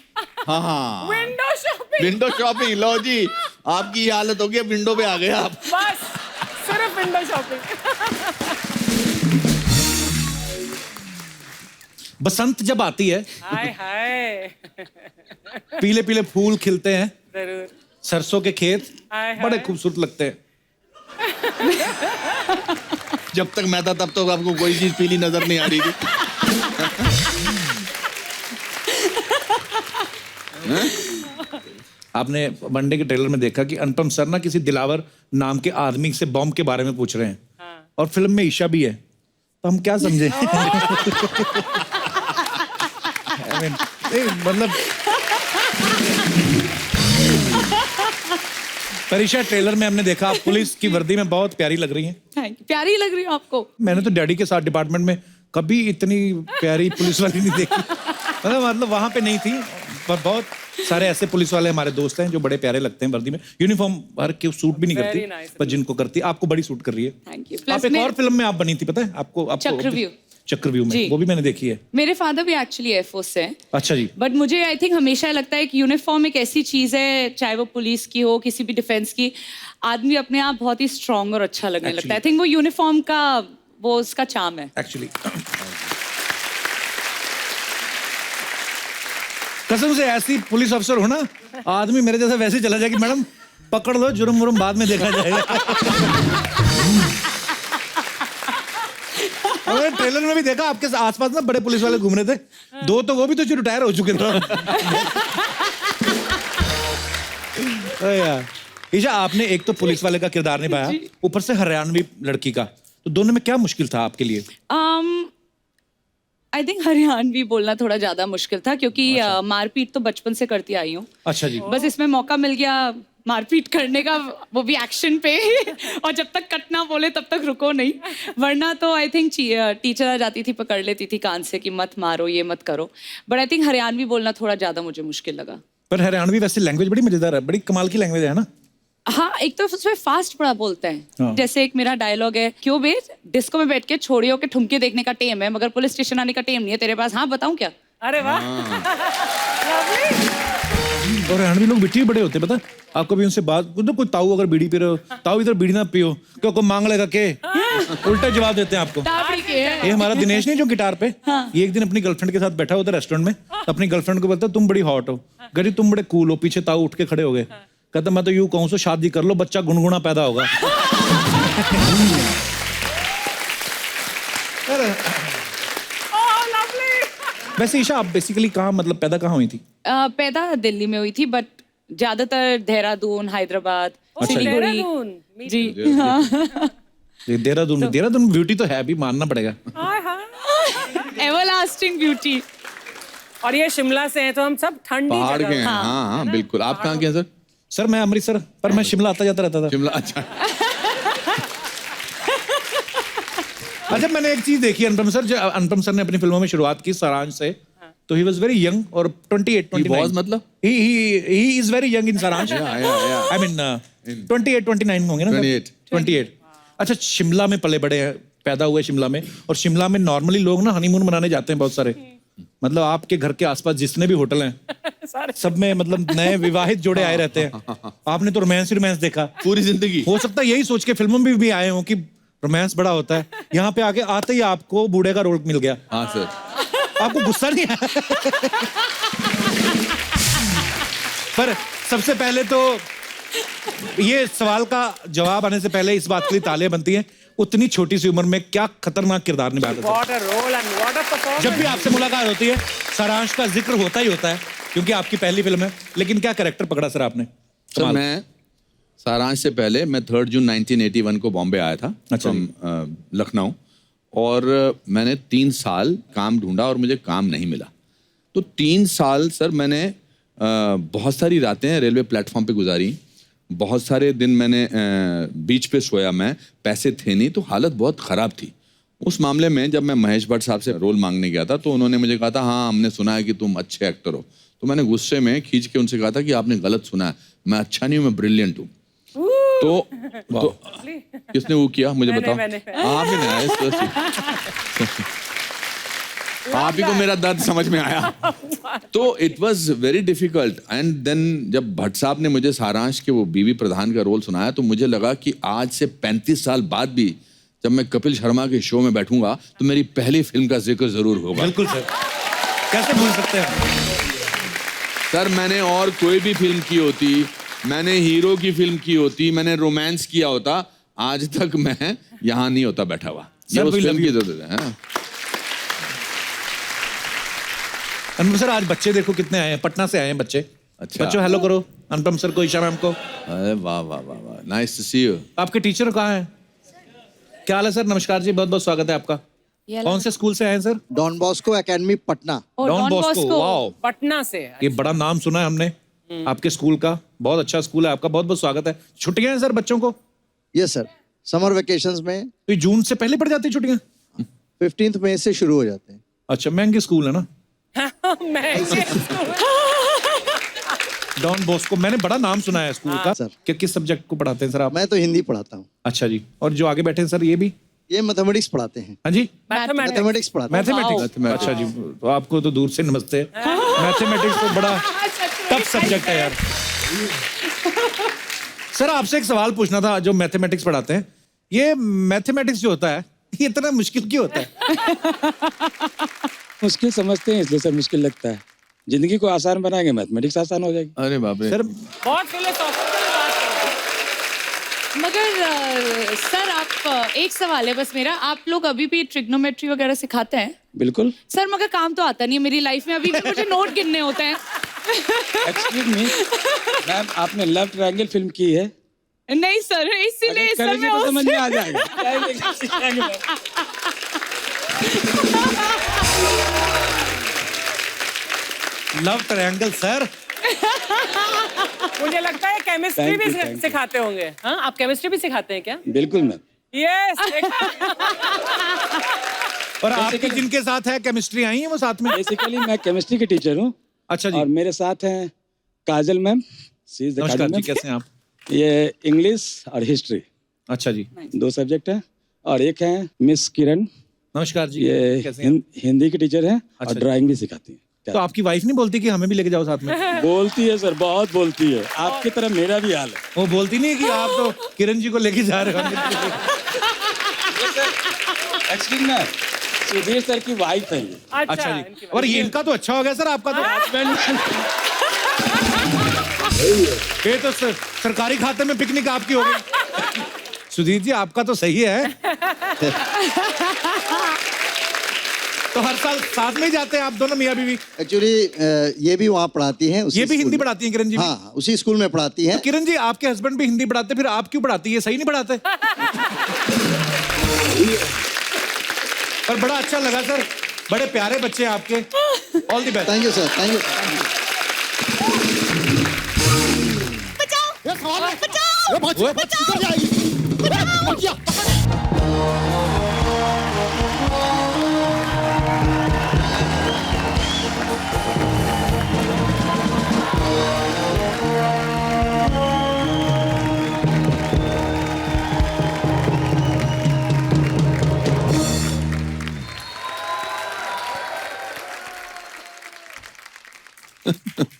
हाँ, विंडो शॉपिंग। Window shopping. लो जी, आपकी ये हालत हो गई, विंडो पे आ गए आप। बस सिर्फ विंडो शॉपिंग। बसंत जब आती है, हाय हाय, पीले पीले फूल खिलते हैं, जरूर। सरसों के खेत हाय हाय। बड़े खूबसूरत लगते हैं। जब तक मैं था तब तो आपको कोई चीज पीली नजर नहीं आ रही थी। आपने वनडे के ट्रेलर में देखा कि अनुपम सर ना किसी दिलावर नाम के आदमी से बॉम्ब के बारे में पूछ रहे हैं, और फिल्म में ईशा भी है, तो हम क्या समझे? मतलब परीक्षा ट्रेलर में हमने देखा आप पुलिस की वर्दी में बहुत प्यारी लग रही हैं। Thank you. प्यारी लग रही है आपको? मैंने तो डैडी के साथ डिपार्टमेंट में कभी इतनी प्यारी पुलिस वाली नहीं देखी। मतलब वहां पे नहीं थी, पर बहुत सारे ऐसे पुलिस वाले हमारे दोस्त हैं जो बड़े प्यारे लगते हैं वर्दी में। यूनिफॉर्म हर की सूट भी नहीं करती, nice. पर जिनको करती आपको बड़ी सूट कर रही है। Thank you. आप एक और फिल्म में आप बनी थी, पता है आपको? चक्रव्यूह में, वो भी मैंने देखी है। मेरे फादर भी एक्चुअली एयरफोर्स से हैं। अच्छा जी। बट मुझे आई थिंक हमेशा लगता है कि यूनिफॉर्म एक ऐसी चीज है, चाहे वो पुलिस की हो, किसी भी डिफेंस की, आदमी अपने आप बहुत ही स्ट्रांग और अच्छा लगने लगता है। आई थिंक वो यूनिफॉर्म का वो उसका चार्म है एक्चुअली। कसम से ऐसी पुलिस अफसर हो ना, आदमी मेरे जैसा वैसे चला जाए कि मैडम पकड़ लो, जुर्म मुर्म बाद में देखा जाएगा। मैंने ट्रेलर में भी देखा आपके आसपास ना बड़े पुलिस वाले घूम रहे थे, 2 तो वो भी तो रिटायर हो चुके थे। यार ईशा, आपने एक तो पुलिस वाले का किरदार निभाया, ऊपर से हरियाणवी लड़की का, तो दोनों में क्या मुश्किल था आपके लिए? आई थिंक हरियाणवी बोलना थोड़ा ज्यादा मुश्किल था क्योंकि मारपीट तो बचपन से करती आई हूँ। अच्छा जी। बस इसमें मौका मिल गया मारपीट करने का, वो भी एक्शन पे और जब तक कट ना बोले तब तक रुको नहीं, वरना तो आई थिंक टीचर आ जाती थी, पकड़ लेती थी कान से कि मत मारो, ये मत करो। बट आई थिंक हरियाणवी बोलना थोड़ा ज्यादा मुझे मुश्किल लगा। पर हरियाणवी वैसे लैंग्वेज बड़ी मजेदार है, बड़ी कमाल की लैंग्वेज है ना। हाँ, एक तो उसमें फास्ट बड़ा बोलते हैं। हाँ। जैसे एक मेरा डायलॉग है, क्यों बे डिस्को में बैठ के छोड़ियों के ठुमके देखने का टेम है मगर पुलिस स्टेशन आने का टेम नहीं है तेरे पास। हाँ बताऊं क्या? अरे वाह। और हरियाणवी लोग बिट्टी बड़े होते हैं, पता आपको भी उनसे बात तो कोई ताऊ अगर बीड़ी पी रहे हो, ताऊ इधर बीड़ी ना पियो, क्यों को मांग लेगा के, उल्टा जवाब देते हैं आपको। ताबड़ी के है। ये हमारा दिनेश नहीं जो गिटार पे, ये एक दिन अपनी गर्लफ्रेंड के साथ बैठा होता रेस्टोरेंट में, अपनी गर्लफ्रेंड को बोलता तुम बड़ी हॉट हो, गरी तुम बड़े कूल हो, पीछे ताऊ उठ के खड़े हो गए, कहता मैं तो यूं कहूं सो शादी कर लो, बच्चा गुनगुना पैदा होगा। वैसे ईशा आप बेसिकली कहाँ मतलब पैदा कहाँ हुई थी? पैदा दिल्ली में हुई थी बट ज्यादातर देहरादून, हैदराबाद, सिलीगुड़ी। जी हाँ। देहरादून ब्यूटी तो है भी, मानना पड़ेगा। Everlasting beauty. और ये शिमला से है तो हम सब ठंडी पहाड़ के जगह। हैं। हाँ, बिल्कुल। आप कहाँ के हैं सर? सर मैं अमृतसर, पर मैं शिमला आता जाता रहता था। शिमला, अच्छा। अच्छा, मैंने एक चीज देखी अनुपम सर, अनुपम सर ने अपनी फिल्मों में शुरुआत की सारांश से, तो ही वाज वेरी यंग और 28-29 मतलब he is very young in Saaransh. I mean 28-29 होंगे ना? 28। अच्छा, शिमला में पले बड़े हैं, पैदा हुए शिमला में, और शिमला में नॉर्मली लोग ना हनीमून मनाने जाते हैं बहुत सारे, मतलब आपके घर के आसपास जितने भी होटल हैं सब में मतलब नए विवाहित जोड़े आए रहते हैं। आपने तो रोमांस देखा पूरी जिंदगी। हो सकता है यही सोच के फिल्मों में भी आए हो कि रोमांस बड़ा होता है, यहाँ पे आके आते ही आपको बूढ़े का रोल मिल गया। हाँ सर। आपको गुस्सा नहीं आया? पर सबसे पहले तो ये सवाल का जवाब आने से पहले इस बात के लिए तालियां बनती हैं, उतनी छोटी सी उम्र में क्या खतरनाक किरदार निभाया था। What a role and what a performance. जब भी आपसे मुलाकात होती है सारांश का जिक्र होता ही होता है क्योंकि आपकी पहली फिल्म है, लेकिन क्या कैरेक्टर पकड़ा सर आपने? सर मैं सारांश से पहले मैं 3 जून 1981 को बॉम्बे आया था, अच्छा। लखनऊ, और मैंने 3 साल काम ढूंढा और मुझे काम नहीं मिला। तो 3 साल सर मैंने बहुत सारी रातें रेलवे प्लेटफॉर्म पे गुजारी, बहुत सारे दिन मैंने बीच पे सोया, मैं पैसे थे नहीं, तो हालत बहुत ख़राब थी। उस मामले में जब मैं महेश भट्ट साहब से रोल मांगने गया था तो उन्होंने मुझे कहा था हाँ हमने सुना है कि तुम अच्छे एक्टर हो। तो मैंने गुस्से में खींच के उनसे कहा था कि आपने गलत सुना है, मैं अच्छा नहीं हूँ, मैं ब्रिलियंट हूँ। तो किसने वो किया मुझे बताओ? आप ही नहीं, आप ही को मेरा दर्द समझ में आया। तो it was very difficult and then जब भट्ट साहब ने मुझे सारांश के वो बीवी प्रधान का रोल सुनाया तो मुझे लगा कि आज से 35 साल बाद भी जब मैं कपिल शर्मा के शो में बैठूंगा तो मेरी पहली फिल्म का जिक्र जरूर होगा। बिल्कुल सर, कैसे भूल सकते हैं सर। मैंने और कोई भी फिल्म की होती, मैंने हीरो की फिल्म की होती, मैंने रोमांस किया होता, आज तक मैं यहाँ नहीं होता बैठा हुआ। ये उस फिल्म की जरूरत है। अनुपम सर आज बच्चे देखो कितने आए हैं, पटना से आए हैं बच्चे। अच्छा। बच्चों हेलो करो अनुपम सर को, ईशा मैम को। अरे वाह वाह वाह वाह, नाइस टू सी यू। आपके टीचर कहाँ हैं? क्या हाल है सर? नमस्कार जी, बहुत बहुत स्वागत है आपका। कौन से स्कूल से आए हैं sir? Don Bosco Academy Patna. Don Bosco, wow, Patna से। ये बड़ा नाम सुना है हमने आपके स्कूल का, बहुत अच्छा स्कूल है आपका, बहुत बहुत स्वागत है। छुट्टियां हैं सर बच्चों को? यस सर, समर वेकेशंस में। तो जून से पहले पड़ जाती है छुट्टियां? 15 मई से शुरू हो जाते हैं। अच्छा, महंगे स्कूल है ना डॉन बॉस्को, मैंने बड़ा नाम सुना है स्कूल का। सर किस सब्जेक्ट को पढ़ाते हैं सर आप? मैं तो हिंदी पढ़ाता हूँ। अच्छा जी, और जो आगे बैठे हैं सर ये भी? ये मैथमेटिक्स पढ़ाते हैं। हाँ जी, मैथमेटिक्स पढ़ाते हैं। मैथमेटिक्स। अच्छा जी, तो आपको तो दूर से नमस्ते। मैथमेटिक्स तो बड़ा टफ सब्जेक्ट है यार। सर आपसे एक सवाल पूछना था, जो मैथमेटिक्स पढ़ाते हैं, ये मैथमेटिक्स जो होता है ये इतना मुश्किल क्यों होता है? मुश्किल समझते हैं इसलिए सर मुश्किल लगता है। जिंदगी को आसान बनाएंगे मैथमेटिक्स आसान हो जाएगी। अरे बाप रे सर, बहुत फिलोसॉफिकल बात है। मगर सर आप एक सवाल है बस मेरा, आप लोग अभी भी ट्रिग्नोमेट्री वगैरह सिखाते हैं? बिल्कुल सर, मगर काम तो आता नहीं है मेरी लाइफ में, अभी भी मुझे नोट गिनने होते हैं। एक्सक्यूज मी मैम, आपने लव ट्रायंगल फिल्म की है? नहीं सर, इसीलिए सर मैं तो समझ में आ जाएगा। Love triangle sir. मुझे लगता है केमिस्ट्री Thank भी you, thank you. सिखाते होंगे। हाँ, आप केमिस्ट्री भी सिखाते हैं क्या? बिल्कुल मैम। यस। और आपकी जिनके साथ है केमिस्ट्री आई है वो साथ में? बेसिकली मैं केमिस्ट्री के टीचर हूँ। अच्छा जी। और मेरे साथ हैं काजल मैम। नमस्कार जी, कैसे हैं आप? ये इंग्लिश और हिस्ट्री अच्छा जी। 2 सब्जेक्ट है। और एक है मिस किरण, नमस्कार जी, ये कैसे हैं? हिंदी की टीचर है अच्छा और जी। ड्राइंग भी सिखाती है। तो आपकी वाइफ नहीं बोलती कि हमें भी लेके जाओ साथ में? बोलती है सर, बहुत बोलती है। आपकी तरह मेरा भी हाल है। वो बोलती नहीं है कि आप तो किरण जी को लेके जा रहे हो? एक्चुअली ना सुधीर सर की वाइफ है ये। अच्छा जी। और ये इनका तो अच्छा हो गया सर, आपका तो हस्बैंड। ये तो सरकारी खाते में पिकनिक आपकी हो गई। सुधीर जी आपका तो सही है। तो हर साल साथ में ही जाते हैं आप दोनों मियां बीवी? एक्चुअली ये भी वहाँ पढ़ाती हैं। ये भी हिंदी पढ़ाती हैं किरण जी? हाँ, उसी स्कूल में पढ़ाती हैं। तो किरण जी आपके हस्बैंड भी हिंदी पढ़ाते, फिर आप क्यों पढ़ाती है? सही नहीं पढ़ाते? पर बड़ा अच्छा लगा सर, बड़े प्यारे बच्चे हैं आपके। All the best. Thank you sir, thank you.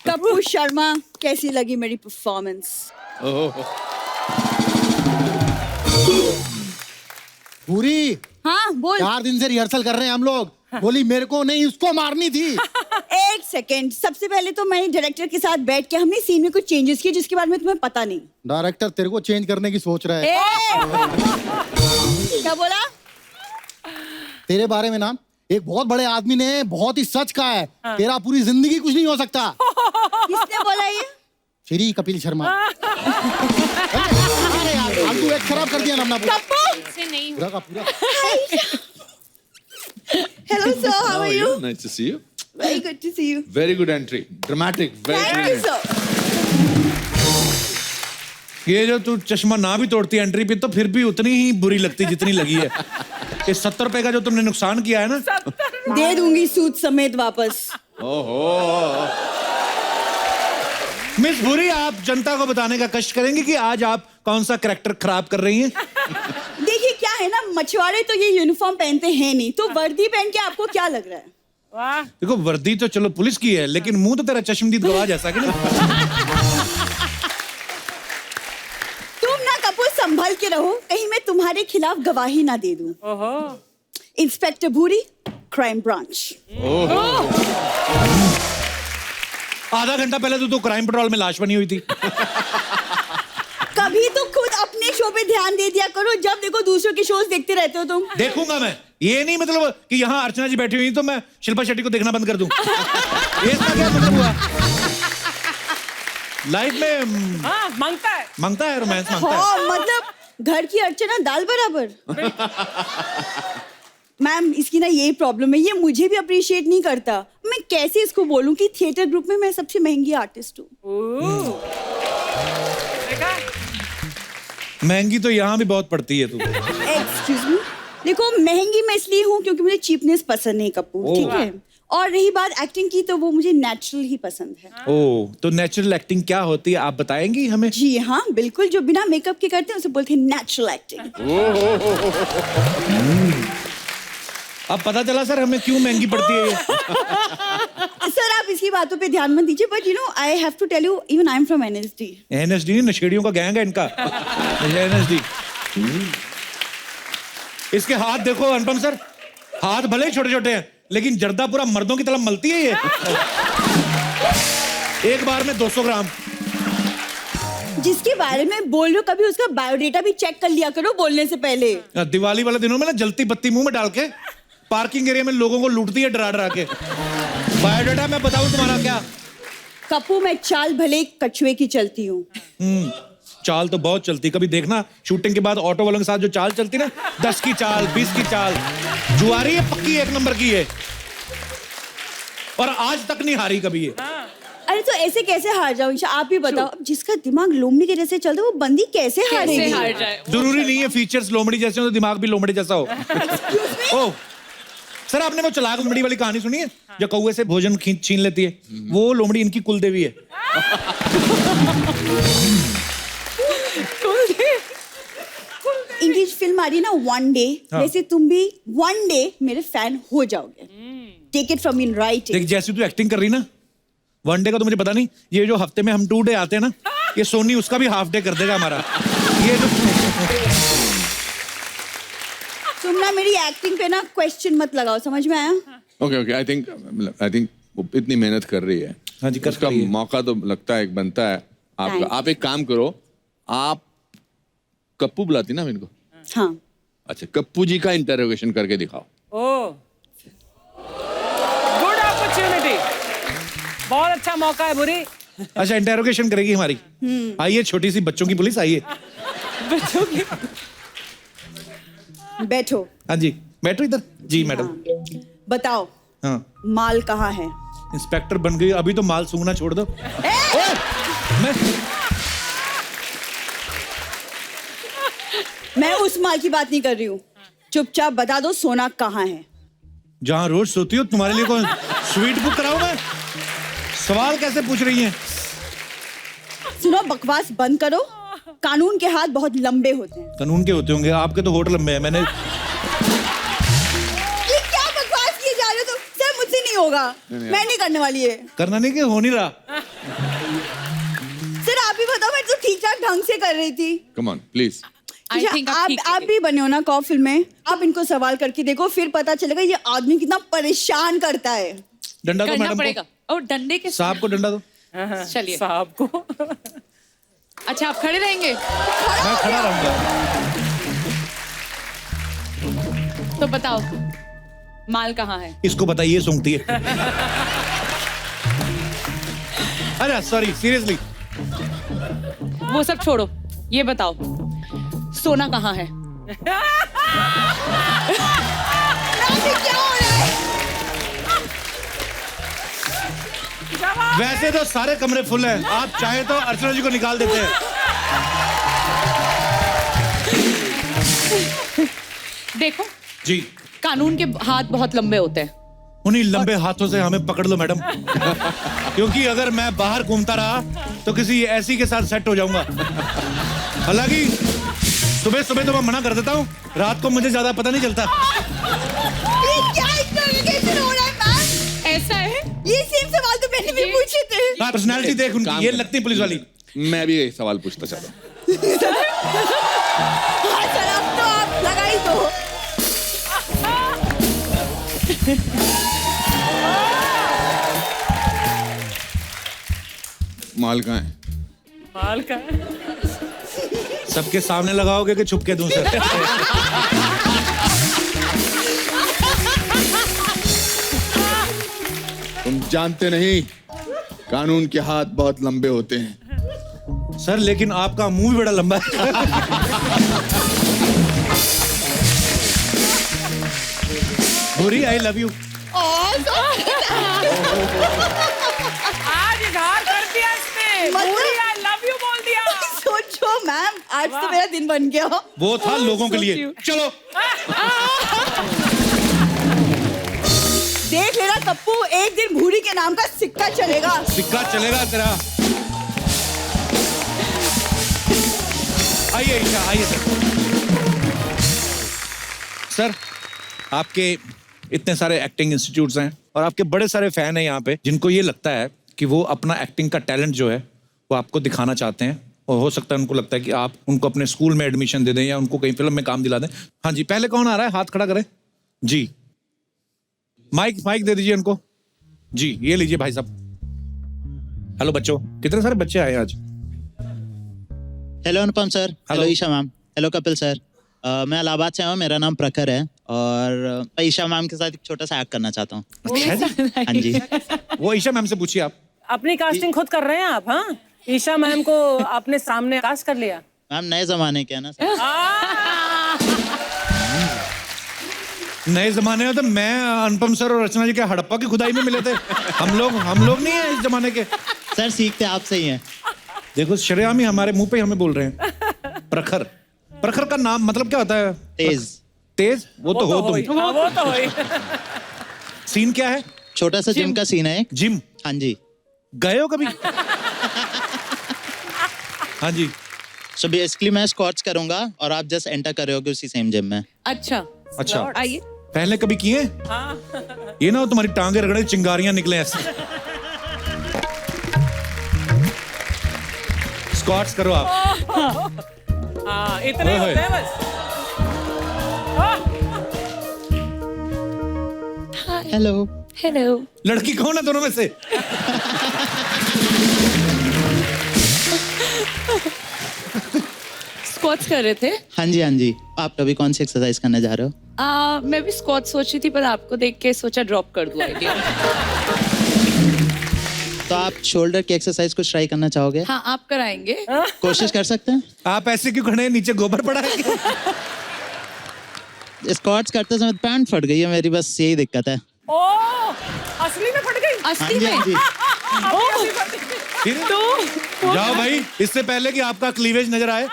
Kapoor Sharma, कैसी लगी मेरी परफॉर्मेंस? पूरी हाँ बोल। 4 दिन से रिहर्सल कर रहे हैं हम लोग। बोली मेरे को नहीं, उसको मारनी थी। एक सेकेंड, सबसे पहले तो मैं डायरेक्टर के साथ बैठ के हमने सीन में कुछ चेंजेस किए जिसके बारे में तुम्हें पता नहीं। डायरेक्टर तेरे को चेंज करने की सोच रहा है। क्या बोला? तेरे बारे में ना एक बहुत बड़े आदमी ने बहुत ही सच कहा है। तेरा पूरी जिंदगी कुछ नहीं हो सकता। किसने बोला ये? श्री कपिल शर्मा। अरे यार, फालतू एक खराब कर दिया ना अपना पूरा का पूरा। Hello sir, how are you? Nice to see you. Very good to see you. Very good entry. Dramatic. Very Thank you sir. ये जो तू चश्मा ना भी तोड़ती एंट्री पे तो फिर भी उतनी ही बुरी लगती जितनी लगी है। ये 70 रुपए का जो तुमने नुकसान किया है ना, दे दूंगी सूद समेत वापस। ओहो। मिस भूरी, आप जनता को बताने का कष्ट करेंगे कि आज आप कौन सा कैरेक्टर खराब कर रही हैं? देखिए क्या है ना, मछुआरे तो ये यूनिफॉर्म पहनते हैं नहीं, तो वर्दी पहन के आपको क्या लग रहा है? वाह। देखो वर्दी तो चलो पुलिस की है, लेकिन मुंह तो तेरा चश्मदीद गवाह जैसा कि नहीं। तुम ना कपूर संभल के रहो, कहीं मैं तुम्हारे खिलाफ गवाही ना दे दूं। ओहो। इंस्पेक्टर भूरी, क्राइम ब्रांच। आधा घंटा पहले तो क्राइम पेट्रोल में लाश बनी हुई थी। कभी तो खुद अपने शो पे ध्यान दे दिया करो, जब देखो दूसरों के शोज देखते रहते हो तुम। देखूंगा मैं, ये नहीं मतलब कि यहाँ अर्चना जी बैठी हुई तो मैं शिल्पा शेट्टी को देखना बंद कर दूं। ये इसका क्या मतलब हुआ? लाइफ में मांगता है रोमांस मांगता है। हाँ, मतलब घर की अर्चना दाल बराबर। मैम इसकी ना ये प्रॉब्लम है, ये मुझे भी अप्रिशिएट नहीं करता। मैं कैसे इसको बोलूं कि थिएटर ग्रुप में मैं सबसे महंगी आर्टिस्ट हूँ। महंगी तो यहाँ भी बहुत पड़ती है तू। एक्सक्यूज मी, देखो महंगी मैं इसलिए हूँ क्योंकि मुझे चीपनेस पसंद नहीं कपूर, ठीक है? और रही बात एक्टिंग की, तो वो मुझे नेचुरल ही पसंद है। ओह, तो नेचुरल एक्टिंग क्या होती है आप बताएंगी हमें? जी हाँ बिल्कुल, जो बिना मेकअप के करते हैं उसे बोलते हैं नेचुरल एक्टिंग। अब पता चला सर हमें क्यों महंगी पड़ती है ये। सर आप इसकी बातों पे ध्यान मत दीजिए, but you know I have to tell you, even I am from NSD। NSD नशेड़ियों का गैंग है इनका। NSD। इसके हाथ देखो अनुपम सर, हाथ भले ही छोटे छोटे हैं लेकिन जर्दा पूरा मर्दों की तरह मलती है ये। एक बार में 200 ग्राम। जिसके बारे में बोल रहे हो कभी उसका बायोडेटा भी चेक कर लिया करो बोलने से पहले। दिवाली वाले दिनों में ना जलती बत्ती मुंह में डाल के पार्किंग एरिया में लोगों को लूटती है डरा डरा के। बायोडाटा मैं बताऊं तुम्हारा क्या? कपू मैं चाल भले कछुए की चलती हूँ। चाल तो बहुत चलती, कभी देखना शूटिंग के बाद ऑटो वालों के साथ जो चाल चलती ना, 10 की चाल 20 की चाल, जुआरी है पक्की 1 नंबर की है, और आज तक नहीं हारी कभी ये। अरे तो ऐसे कैसे हार जाऊं ईशा, आप ही बताओ। अब जिसका दिमाग लोमड़ी के जैसे चलता है वो बंदी कैसे हारेगी? हार जाए? जरूरी नहीं है फीचर्स लोमड़ी जैसे हो तो दिमाग भी लोमड़ी जैसा हो। ओ सर, आपने वो चलाक लोमड़ी वाली कहानी सुनी है जो कौवे से भोजन छीन लेती है? वो लोमड़ी इनकी कुलदेवी है। इनकी फिल्म आ रही है ना वन डे, वैसे तुम भी वन डे मेरे फैन हो जाओगे। Take it from me right. देख जैसी तू एक्टिंग कर रही ना, वन डे का तो मुझे पता नहीं, ये जो हफ्ते में हम 2 डे आते हैं ना, ये सोनी उसका भी हाफ डे कर देगा हमारा। ये जो तुम ना मेरी एक्टिंग पे ना क्वेश्चन मत लगाओ, समझ में आया? ओके ओके, आई थिंक वो इतनी मेहनत कर रही है, हाँ जी, उसका मौका तो लगता है बनता है आपका। आप एक काम करो, आप कप्पू बुलाती ना इनको? हाँ। अच्छा, कप्पू जी का इंटरोगेशन करके दिखाओ। ओह, गुड अपॉर्चुनिटी, बहुत अच्छा मौका है बुरी। अच्छा, इंटेरोगेशन करेगी हमारी। आइए छोटी सी बच्चों की पुलिस, आइए। बच्चों की बैठो। हाँ जी, बैठो इधर जी मैडम। बताओ, हाँ, माल कहाँ है? इंस्पेक्टर बन गई, अभी तो माल सूंघना छोड़ दो। मैं उस माल की बात नहीं कर रही हूँ, चुपचाप बता दो सोना कहाँ है? जहाँ रोज सोती हो, तुम्हारे लिए कौन स्वीट बुक कराऊं मैं? सवाल कैसे पूछ रही हैं? सुनो, बकवास बंद करो, कानून के हाथ बहुत लंबे होते हैं। कानून के होते होंगे, आपके तो होठ लंबे हैं। मैंने ये क्या बकवास किए जा रहे हो तुम? सर मुझसे नहीं होगा, मैं नहीं करने वाली है। करना नहीं कि हो नहीं रहा। सर आप ही बताओ, मैं तो ठीक ठाक ढंग से कर रही थी। Come on please. आप भी बने हो ना कॉ फिल्म में, आप इनको सवाल करके देखो, फिर पता चलेगा ये आदमी कितना परेशान करता है। डंडा दो मैडम पड़ेगा। और डंडे के साहब को डंडा दो। चलिए साहब को। अच्छा, आप खड़े रहेंगे? मैं खड़ा रहूंगा। तो बताओ, माल कहाँ है? इसको बताइए, सूंघती है। अरे सॉरी, सीरियसली। वो सब छोड़ो, ये बताओ सोना कहाँ है? क्या हो रहा है? वैसे तो सारे कमरे फुल हैं, आप चाहे तो अर्चना जी को निकाल देते हैं। देखो जी, कानून के हाथ बहुत लंबे होते हैं। उन्हीं लंबे हाथों से हमें पकड़ लो मैडम, क्योंकि अगर मैं बाहर घूमता रहा तो किसी ऐसी के साथ सेट हो जाऊंगा। हालांकि सुबह सुबह तो मैं मना कर देता हूँ, रात को मुझे ज्यादा पता नहीं चलता। ये क्या इंटरोगेशन हो रहा है मैम? ऐसा है? ये सेम सवाल तो मैंने भी पूछे थे। पर्सनालिटी देख उनकी, ये लगती पुलिस वाली। मैं भी यही सवाल पूछता चाहता हूँ। हाँ सर, अब तो आप लगा ही दो। माल कहाँ है? माल का है? सबके सामने लगाओगे कि छुप के दूं सर? तुम जानते नहीं, कानून के हाथ बहुत लंबे होते हैं। सर लेकिन आपका मुंह भी बड़ा लंबा है। भूरी, आई लव यू। आज इजहार कर दिया इसने। पूरी I love you बोल दिया। सोचो मैम, आज तो मेरा दिन बन गया। वो था लोगों के लिए। चलो देख लेना कप्पू, एक दिन भूरी के नाम का सिक्का चलेगा। सिक्का चलेगा तेरा। आइए ईशा, आइए सर। आपके इतने सारे एक्टिंग इंस्टीट्यूट्स हैं और आपके बड़े सारे फैन हैं यहाँ पे, जिनको ये लगता है कि वो अपना एक्टिंग का टैलेंट जो है वो आपको दिखाना चाहते हैं, और हो सकता है उनको लगता है कि आप उनको अपने स्कूल में एडमिशन दे दें या उनको कहीं फिल्म में काम दिला दें। हाँ जी, पहले कौन आ रहा है? हाथ खड़ा करें जी। माइक दे दीजिए उनको जी। ये लीजिए भाई साहब। हेलो बच्चों, कितने सारे बच्चे आए आज? Hello Anupam sir. Hello Isha ma'am. Hello Kapil sir. मैं इलाहाबाद से हूँ, मेरा नाम प्रखर है और ईशा मैम के साथ एक छोटा सा एक्ट करना चाहता हूँ। हाँ जी। वो ईशा मैम से पूछिए आप। अपनी कास्टिंग खुद कर रहे हैं आप? हाँ, ईशा मैम को अपने सामने कास्ट कर लिया। मैम नए जमाने के है ना सर। नए जमाने में तो मैं अनुपम सर और रचना जी के हड़प्पा की खुदाई में मिले थे। हम लोग नहीं है इस जमाने के। सर सीखते आपसे ही हैं। देखो श्रेयाम ही हमारे मुंह पे हमें बोल रहे हैं। प्रखर, प्रखर का नाम मतलब क्या होता है? तेज। तेज? वो तो हो तुम। हाँ, वो तो होई। सीन क्या है? छोटा सा जिम का सीन है। जिम? हाँ जी। गए हो कभी? हाँ जी। सो बेसिकली मैं स्क्वाट्स करूंगा और आप जस्ट एंटर कर रहे होगे उसी सेम जिम में। अच्छा अच्छा, आइए। पहले कभी किए? ये ना हो तुम्हारी टांगे रगड़े चिंगारियां निकले ऐसे। स्क्वाट्स करो आप। हाँ, इतने होते हैं बस। हेलो। हेलो। लड़की कौन है दोनों में से? स्क्वाट्स कर रहे थे? हाँ जी हाँ जी। आप कभी कौन सी एक्सरसाइज करने जा रहे हो? मैं भी स्क्वाट सोची थी पर आपको देख के सोचा ड्रॉप कर दूं आइडिया। तो आप शोल्डर की एक्सरसाइज कुछ ट्राई करना चाहोगे? हाँ आप कराएंगे? कोशिश कर सकते हैं। आप ऐसे क्यों खड़े हैं? नीचे गोबर पड़ा है क्या? स्क्वाट्स करते समय पैंट फट गई है मेरी, बस यही दिक्कत है। ओह, असली में फट गई? असली में? हाँ जी। फिर जाओ भाई, इससे पहले कि आपका क्लीवेज नजर आए।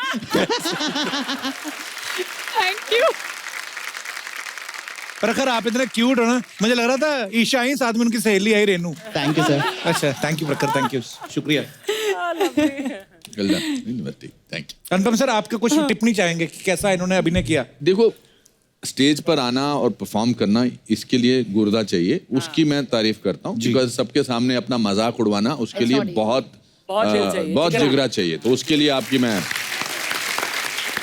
Thank you. प्रखर आप इतने क्यूट हो ना, मुझे लग रहा था ईशा आई, साथ में उनकी सहेली आई रेनू। Thank you sir. अच्छा thank you Prakhar, thank you, शुक्रिया। Thank you. अनुपम सर आपका कुछ टिप्पणी चाहेंगे कि कैसा इन्होंने अभिनय किया? देखो, स्टेज पर आना और परफॉर्म करना, इसके लिए गुर्दा चाहिए, उसकी मैं तारीफ करता हूँ। बिकॉज सबके सामने अपना मजाक उड़वाना, उसके लिए बहुत जिगरा चाहिए। तो उसके लिए आपकी मैं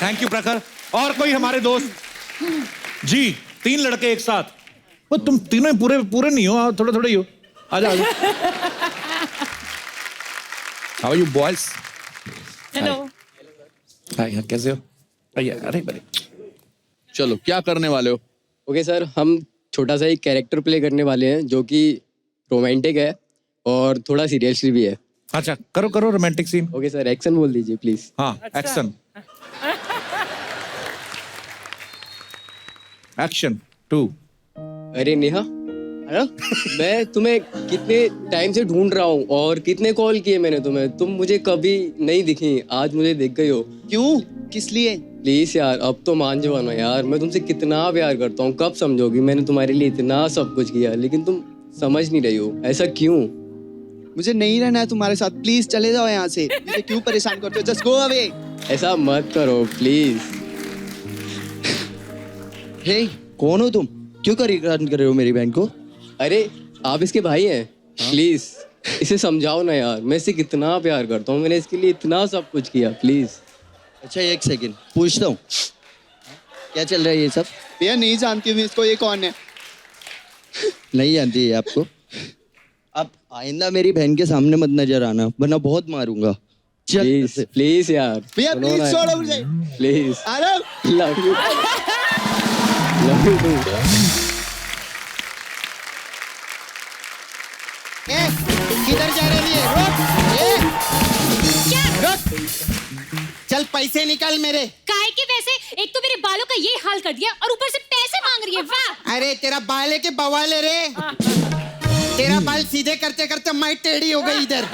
थैंक यू प्रखर। और कोई हमारे दोस्त जी? 3 लड़के एक साथ। वो तुम तीनों पूरे पूरे नहीं हो, थोड़े थोड़े ही हो। आजा आजा। How are you boys? Hello. Hi, कैसे हो? अरे बड़े। चलो, क्या करने वाले हो? ओके सर, हम छोटा सा एक कैरेक्टर प्ले करने वाले हैं जो कि रोमांटिक है और थोड़ा सीरियस भी है। अच्छा, करो करो romantic scene. Okay sir, action बोल दीजिए प्लीज। हाँ, एक्शन। एक्शन 2। अरे नेहा, मैं तुम्हें कितने टाइम से ढूंढ रहा हूँ और कितने कॉल किए मैंने तुम्हें, तुम मुझे कभी नहीं दिखी, आज मुझे दिख गई हो। क्यों? किस लिए? प्लीज यार, अब तो मान जाओ ना यार, मैं तुमसे कितना प्यार करता हूँ, कब समझोगी? मैंने तुम्हारे लिए इतना सब कुछ किया लेकिन तुम समझ नहीं रही हो, ऐसा क्यों? मुझे नहीं रहना है तुम्हारे साथ, प्लीज चले जाओ यहाँ से। मुझे क्यों परेशान करते हो? Just go away. ऐसा मत करो प्लीज। हे, कौन हो तुम? क्यों परेशान कर रहे हो मेरी बहन को? अरे आप इसके भाई हैं, प्लीज इसे समझाओ ना यार, मैं इसे कितना प्यार करता हूँ, मैंने इसके लिए इतना सब कुछ किया, प्लीज। अच्छा एक सेकंड पूछता हूँ, क्या चल रहा है ये सब? भैया नहीं जानती हूँ मैं इसको, ये कौन है? नहीं जानती है आपको? आप आइंदा मेरी बहन के सामने मत नजर आना, वरना बहुत मारूंगा। प्लीज प्लीज यार भैया प्लीज छोड़ो मुझे, प्लीज। अरे लव यू, लव यू। किधर जा रही है? रुक, चल पैसे निकाल मेरे। काहे के वैसे? एक तो मेरे बालों का ये हाल कर दिया और ऊपर से पैसे मांग रही है। वाह! अरे तेरा बाल है के बवाल है रे? तेरा बाल सीधे करते करते मैं टेढ़ी हो गई इधर।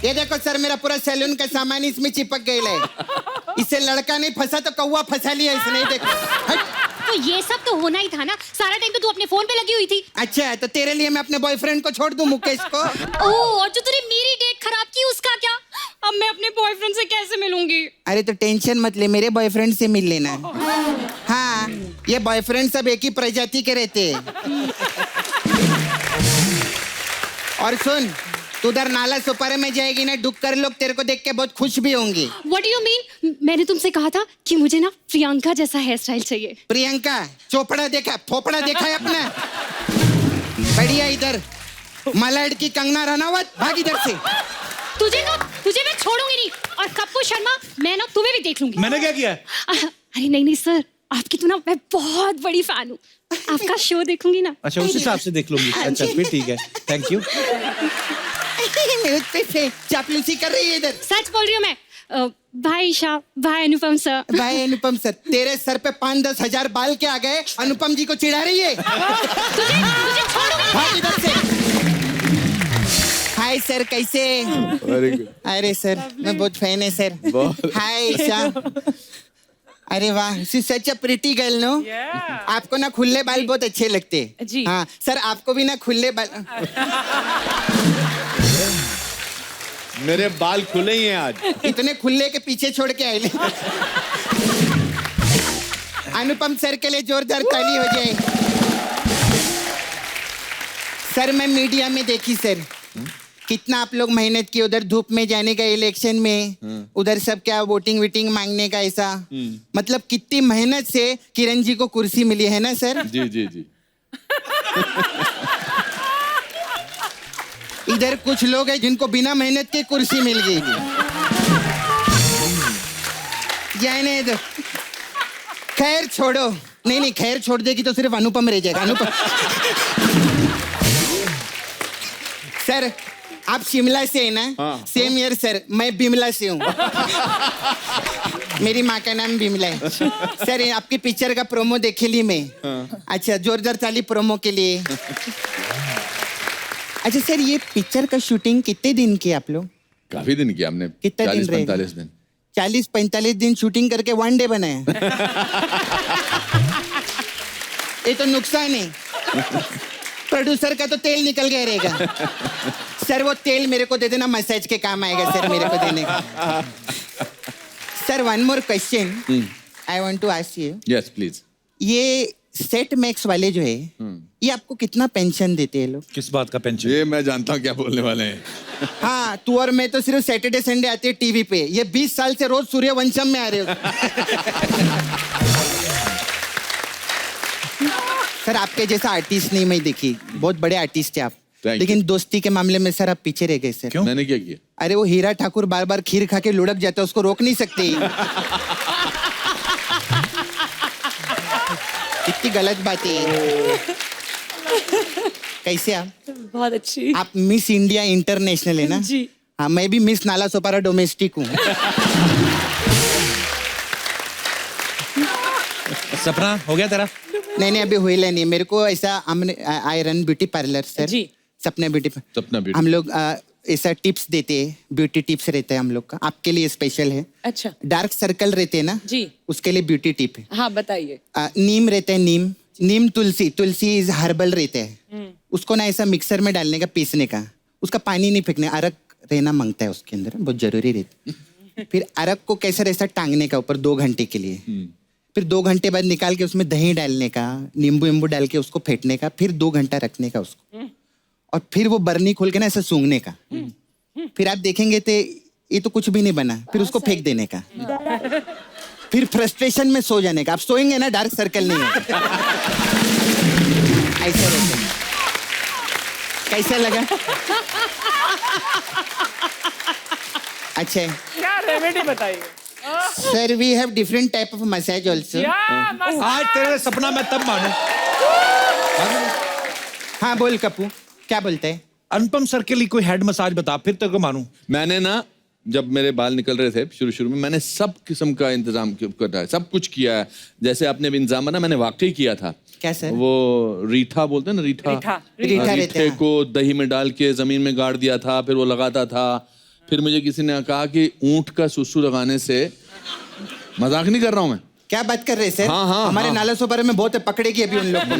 ये देखो सर, मेरा पूरा सैलून का सामान इसमें चिपक गया है। इससे लड़का नहीं फंसा तो कौवा फंसा लिया इसने। देखो तो ये सब तो होना ही था ना, सारा टाइम तो तू अपने फोन पे लगी हुई थी। अच्छा, तो तेरे लिए मैं अपने बॉयफ्रेंड को छोड़ दूं, मुकेश को? ओह, और जो तूने मेरी डेट खराब की उसका क्या? अब मैं अपने बॉयफ्रेंड से कैसे मिलूंगी? अरे तो टेंशन मत ले, मेरे बॉयफ्रेंड से मिल लेना। हाँ, ये बॉयफ्रेंड सब एक ही प्रजाति के रहते हैं। और सुन, तू उधर नाला सुपारे में जाएगी ना, डुक्कर लोग तेरे को देख के बहुत खुश भी होंगे। What do you mean? मैंने तुमसे कहा था कि मुझे ना प्रियंका जैसा हेयर स्टाइल चाहिए। प्रियंका चोपड़ा देखा, फोपड़ा देखा है अपना? बढ़िया, इधर मलाड की कंगना रनावत, भाग इधर से। तुझे मैं छोड़ूंगी नहीं, और कप्पू शर्मा, मैं ना तुम्हें भी देख लूंगी। मैंने क्या किया है? अरे नहीं सर, आपकी तो ना मैं बहुत बड़ी फैन हूँ, आपका शो देखूंगी ना। अच्छा, उस हिसाब से देख लूंगी। अच्छा फिर ठीक है, थैंक यू। चापलूसी कर रही है इधर। सच बोल रही हूँ मैं। भाई ईशा, भाई अनुपम सर। भाई अनुपम सर, तेरे सर पे 5-10 हजार बाल के आ गए, अनुपम जी को चिढ़ा रही है। तुझे छोड़ूंगी भाग इधर से। हाय हाय सर, कैसे? Very good. अरे सर, मैं बहुत फैन है सर। हाय ईशा। अरे वाह, she such a pretty girl no. आपको ना खुले बाल बहुत अच्छे लगते जी। हाँ सर, आपको भी ना खुले बाल। मेरे बाल खुले ही हैं आज। इतने खुले के पीछे छोड़ के आए। अनुपम सर के लिए जोरदार ताली हो जाए। सर मैं मीडिया में देखी सर, कितना आप लोग मेहनत की, उधर धूप में जाने का इलेक्शन में, उधर सब क्या वोटिंग वीटिंग मांगने का ऐसा, मतलब कितनी मेहनत से किरण जी को कुर्सी मिली है ना सर। जी जी जी। इधर कुछ लोग हैं जिनको बिना मेहनत के कुर्सी मिल गई। जाने दो, खैर छोड़ो। नहीं खैर छोड़ देगी तो सिर्फ अनुपम रह जाएगा। अनुपम सर, आप शिमला से है ना? सेम ईयर सर, मैं बिमला से हूँ। मेरी माँ का नाम बिमला है। सर ये आपकी पिक्चर का प्रोमो देखे ली मैं। अच्छा, जोरदार ताली प्रोमो के लिए। अच्छा सर, ये पिक्चर का शूटिंग कितने दिन की आप लोग? काफी दिन किया हमने। कितना दिन 40-45 दिन। 40-45 दिन शूटिंग करके 1 डे बनाया। ये तो नुकसान है। प्रोड्यूसर का तो तेल निकल गया रहेगा। सर वो तेल मेरे को दे देना, मसाज के काम आएगा सर मेरे को देने का। Sir one more question I want to ask you. Yes please. ये सेट मैक्स वाले जो है, ये आपको कितना पेंशन देते हैं लोग? किस बात का पेंशन? ये मैं जानता हूँ क्या बोलने वाले हैं। हाँ, तू और मैं तो सिर्फ सैटरडे संडे आते हैं टीवी पे। ये 20 साल से रोज सूर्यवंशम में आ रहे हो। सर आपके जैसा आर्टिस्ट नहीं मैं देखी, बहुत बड़े आर्टिस्ट है आप, लेकिन दोस्ती के मामले में सर आप पीछे रह गए सर। क्यों? मैंने क्या किया? अरे वो हीरा ठाकुर बार बार खीर खा के लुढ़क जाता है, उसको रोक नहीं सकते। इतनी गलत बात है। कैसे आप? बहुत अच्छी। आप मिस इंडिया इंटरनेशनल है ना? जी। हाँ, मैं भी मिस नाला सोपारा डोमेस्टिक हूँ। सपना हो गया तेरा? नहीं अभी हुई नहीं। मेरे को ऐसा I run beauty parlour sir. जी। सपना ब्यूटी। हम लोग ऐसा टिप्स देते हैं, ब्यूटी टिप्स रहता है हम लोग का, आपके लिए स्पेशल है। अच्छा। डार्क सर्कल रहते हैं ना जी, उसके लिए ब्यूटी टिप है। हाँ बताइए। नीम रहता है, नीम तुलसी इज हर्बल रहते हैं। उसको ना ऐसा मिक्सर में डालने का, पीसने का, उसका पानी नहीं फेंकने, अरक रहना मांगता है उसके अंदर, बहुत जरूरी रहता है। फिर अरक को कैसा ऐसा टांगने का ऊपर 2 घंटे के लिए, फिर 2 घंटे बाद निकाल के उसमें दही डालने का, नींबू डाल के उसको फेंटने का, फिर 2 घंटा रखने का उसको, और फिर वो बर्नी खोल के ना ऐसा सूंघने का। फिर आप देखेंगे तो ये तो कुछ भी नहीं बना, फिर उसको फेंक देने का, फिर फ्रस्ट्रेशन में सो जाने का। आप सोएंगे ना, डार्क सर्कल नहीं होगा। ऐसा रहता है। कैसा लगा? अच्छा क्या रेमेडी बताइए? Sir we have different type of massage also. आज तेरे सपना मैं तब मानू। हाँ बोल कपूर, क्या बोलते हैं? अनुपम सर के लिए कोई हेड मसाज बता, फिर तेरे को मानू। मैंने ना, जब मेरे बाल निकल रहे थे शुरू में, मैंने सब किस्म का इंतजाम करना है, सब कुछ किया है। जैसे आपने भी इंतजाम ना, मैंने वाकई किया था। क्या सर? वो रीठा बोलते हैं ना, रीठा रीठे को दही में डाल के जमीन में गाड़ दिया था, फिर वो लगाता था। फिर मुझे किसी ने कहा कि ऊंट का सुसु लगाने से, मजाक नहीं कर रहा हूं मैं। क्या बात कर रहे हैं सर? हाँ, हमारे नाला सोपारे में बहुत पकड़ेगी अभी उन लोग को।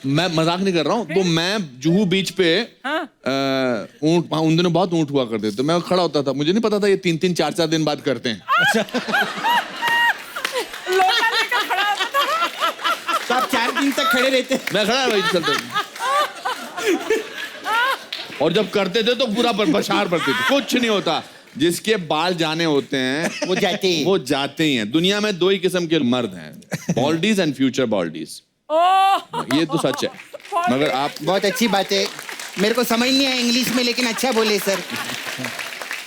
मैं मजाक नहीं कर रहा हूँ। तो मैं जुहू बीच पे ऊंट, उन दिनों बहुत ऊंट हुआ करते थे, मैं खड़ा होता था, मुझे नहीं पता था ये 3-3, 4-4 दिन बाद करते हैं। तो आप 4 दिन तक खड़े रहते? मैं खड़ा वही चलते। और जब करते थे तो पूरा बशार पड़ते थे, कुछ नहीं होता। जिसके बाल जाने होते हैं वो जाते ही हैं। दुनिया में 2 ही किस्म के मर्द हैं, बॉल्डीज एंड फ्यूचर बॉल्डीज। ये तो सच है। मगर आप, बहुत अच्छी बात है, मेरे को समझ नहीं आया इंग्लिश में, लेकिन अच्छा बोले सर।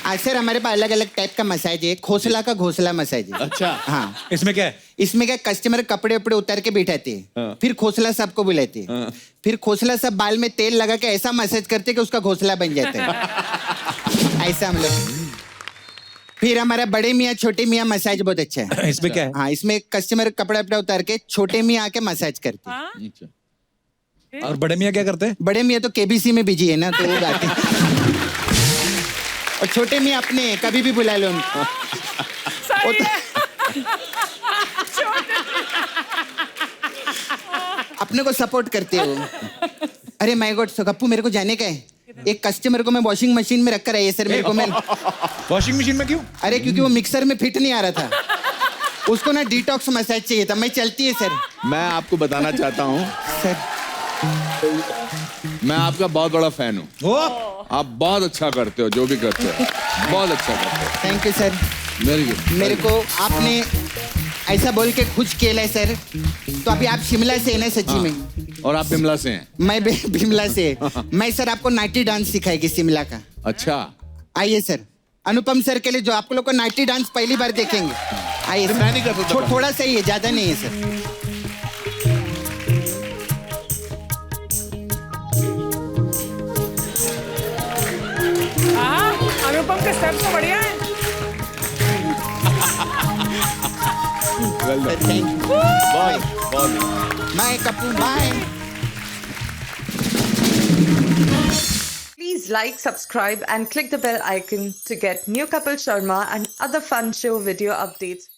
आज सर हमारे पास अलग अलग टाइप का मसाज है। खोसला का घोसला मसाज है। अच्छा। हाँ, इसमें क्या है? इसमें क्या, कस्टमर कपड़े उपड़े उतार के बिठाते हैं, फिर खोसला साहब को बुलाते हैं, फिर खोसला साहब बाल में तेल लगा के ऐसा मसाज करते कि उसका घोसला बन जाता है। ऐसा हम लोग। फिर हमारा बड़े मियाँ छोटे मियाँ मसाज बहुत अच्छा है। इसमें क्या है? हाँ, इसमें कस्टमर कपड़ा उपड़ा उतार के छोटे मियाँ आके मसाज करते हैं। और बड़े मियाँ क्या करते हैं? बड़े मियाँ तो केबीसी में बिजी है ना, तो वो गाते हैं। और छोटे मियाँ अपने कभी भी बुला लो उनको। वो तो अपने को सपोर्ट करते हो। अरे माय गॉड गप्पू, मेरे को जाने का है। एक कस्टमर को मैं वॉशिंग मशीन में रख कर आई है सर, मेरे को। मैं वॉशिंग मशीन में क्यों? अरे क्योंकि वो मिक्सर में फिट नहीं आ रहा था, उसको ना डिटॉक्स मसाज चाहिए था। मैं चलती है सर। मैं आपको बताना चाहता हूँ सर, मैं आपका बहुत बड़ा फैन हूँ। आप बहुत अच्छा करते हो, जो भी करते हो बहुत अच्छा करते हो। Thank you sir. Very good. मेरे को आपने ऐसा बोल के खुश किया है सर। तो अभी आप शिमला से है ना सच्ची में? और आप बिमला से हैं? मैं बिमला से। मैं सर आपको नाइटी डांस सिखाएगी शिमला का। अच्छा, आइए सर। अनुपम सर के लिए जो आप लोग को नाइटी डांस पहली बार देखेंगे। आइए सर। मैं नहीं कर सकता। थोड़ा सा ही है, ज्यादा नहीं है सर। अनुपम के स्टेप्स तो बढ़िया है। Well done. Thank you. बहुत। Bye Kapoor, bye. Please like, subscribe and click the bell icon to get new Kapil Sharma and other fun show video updates.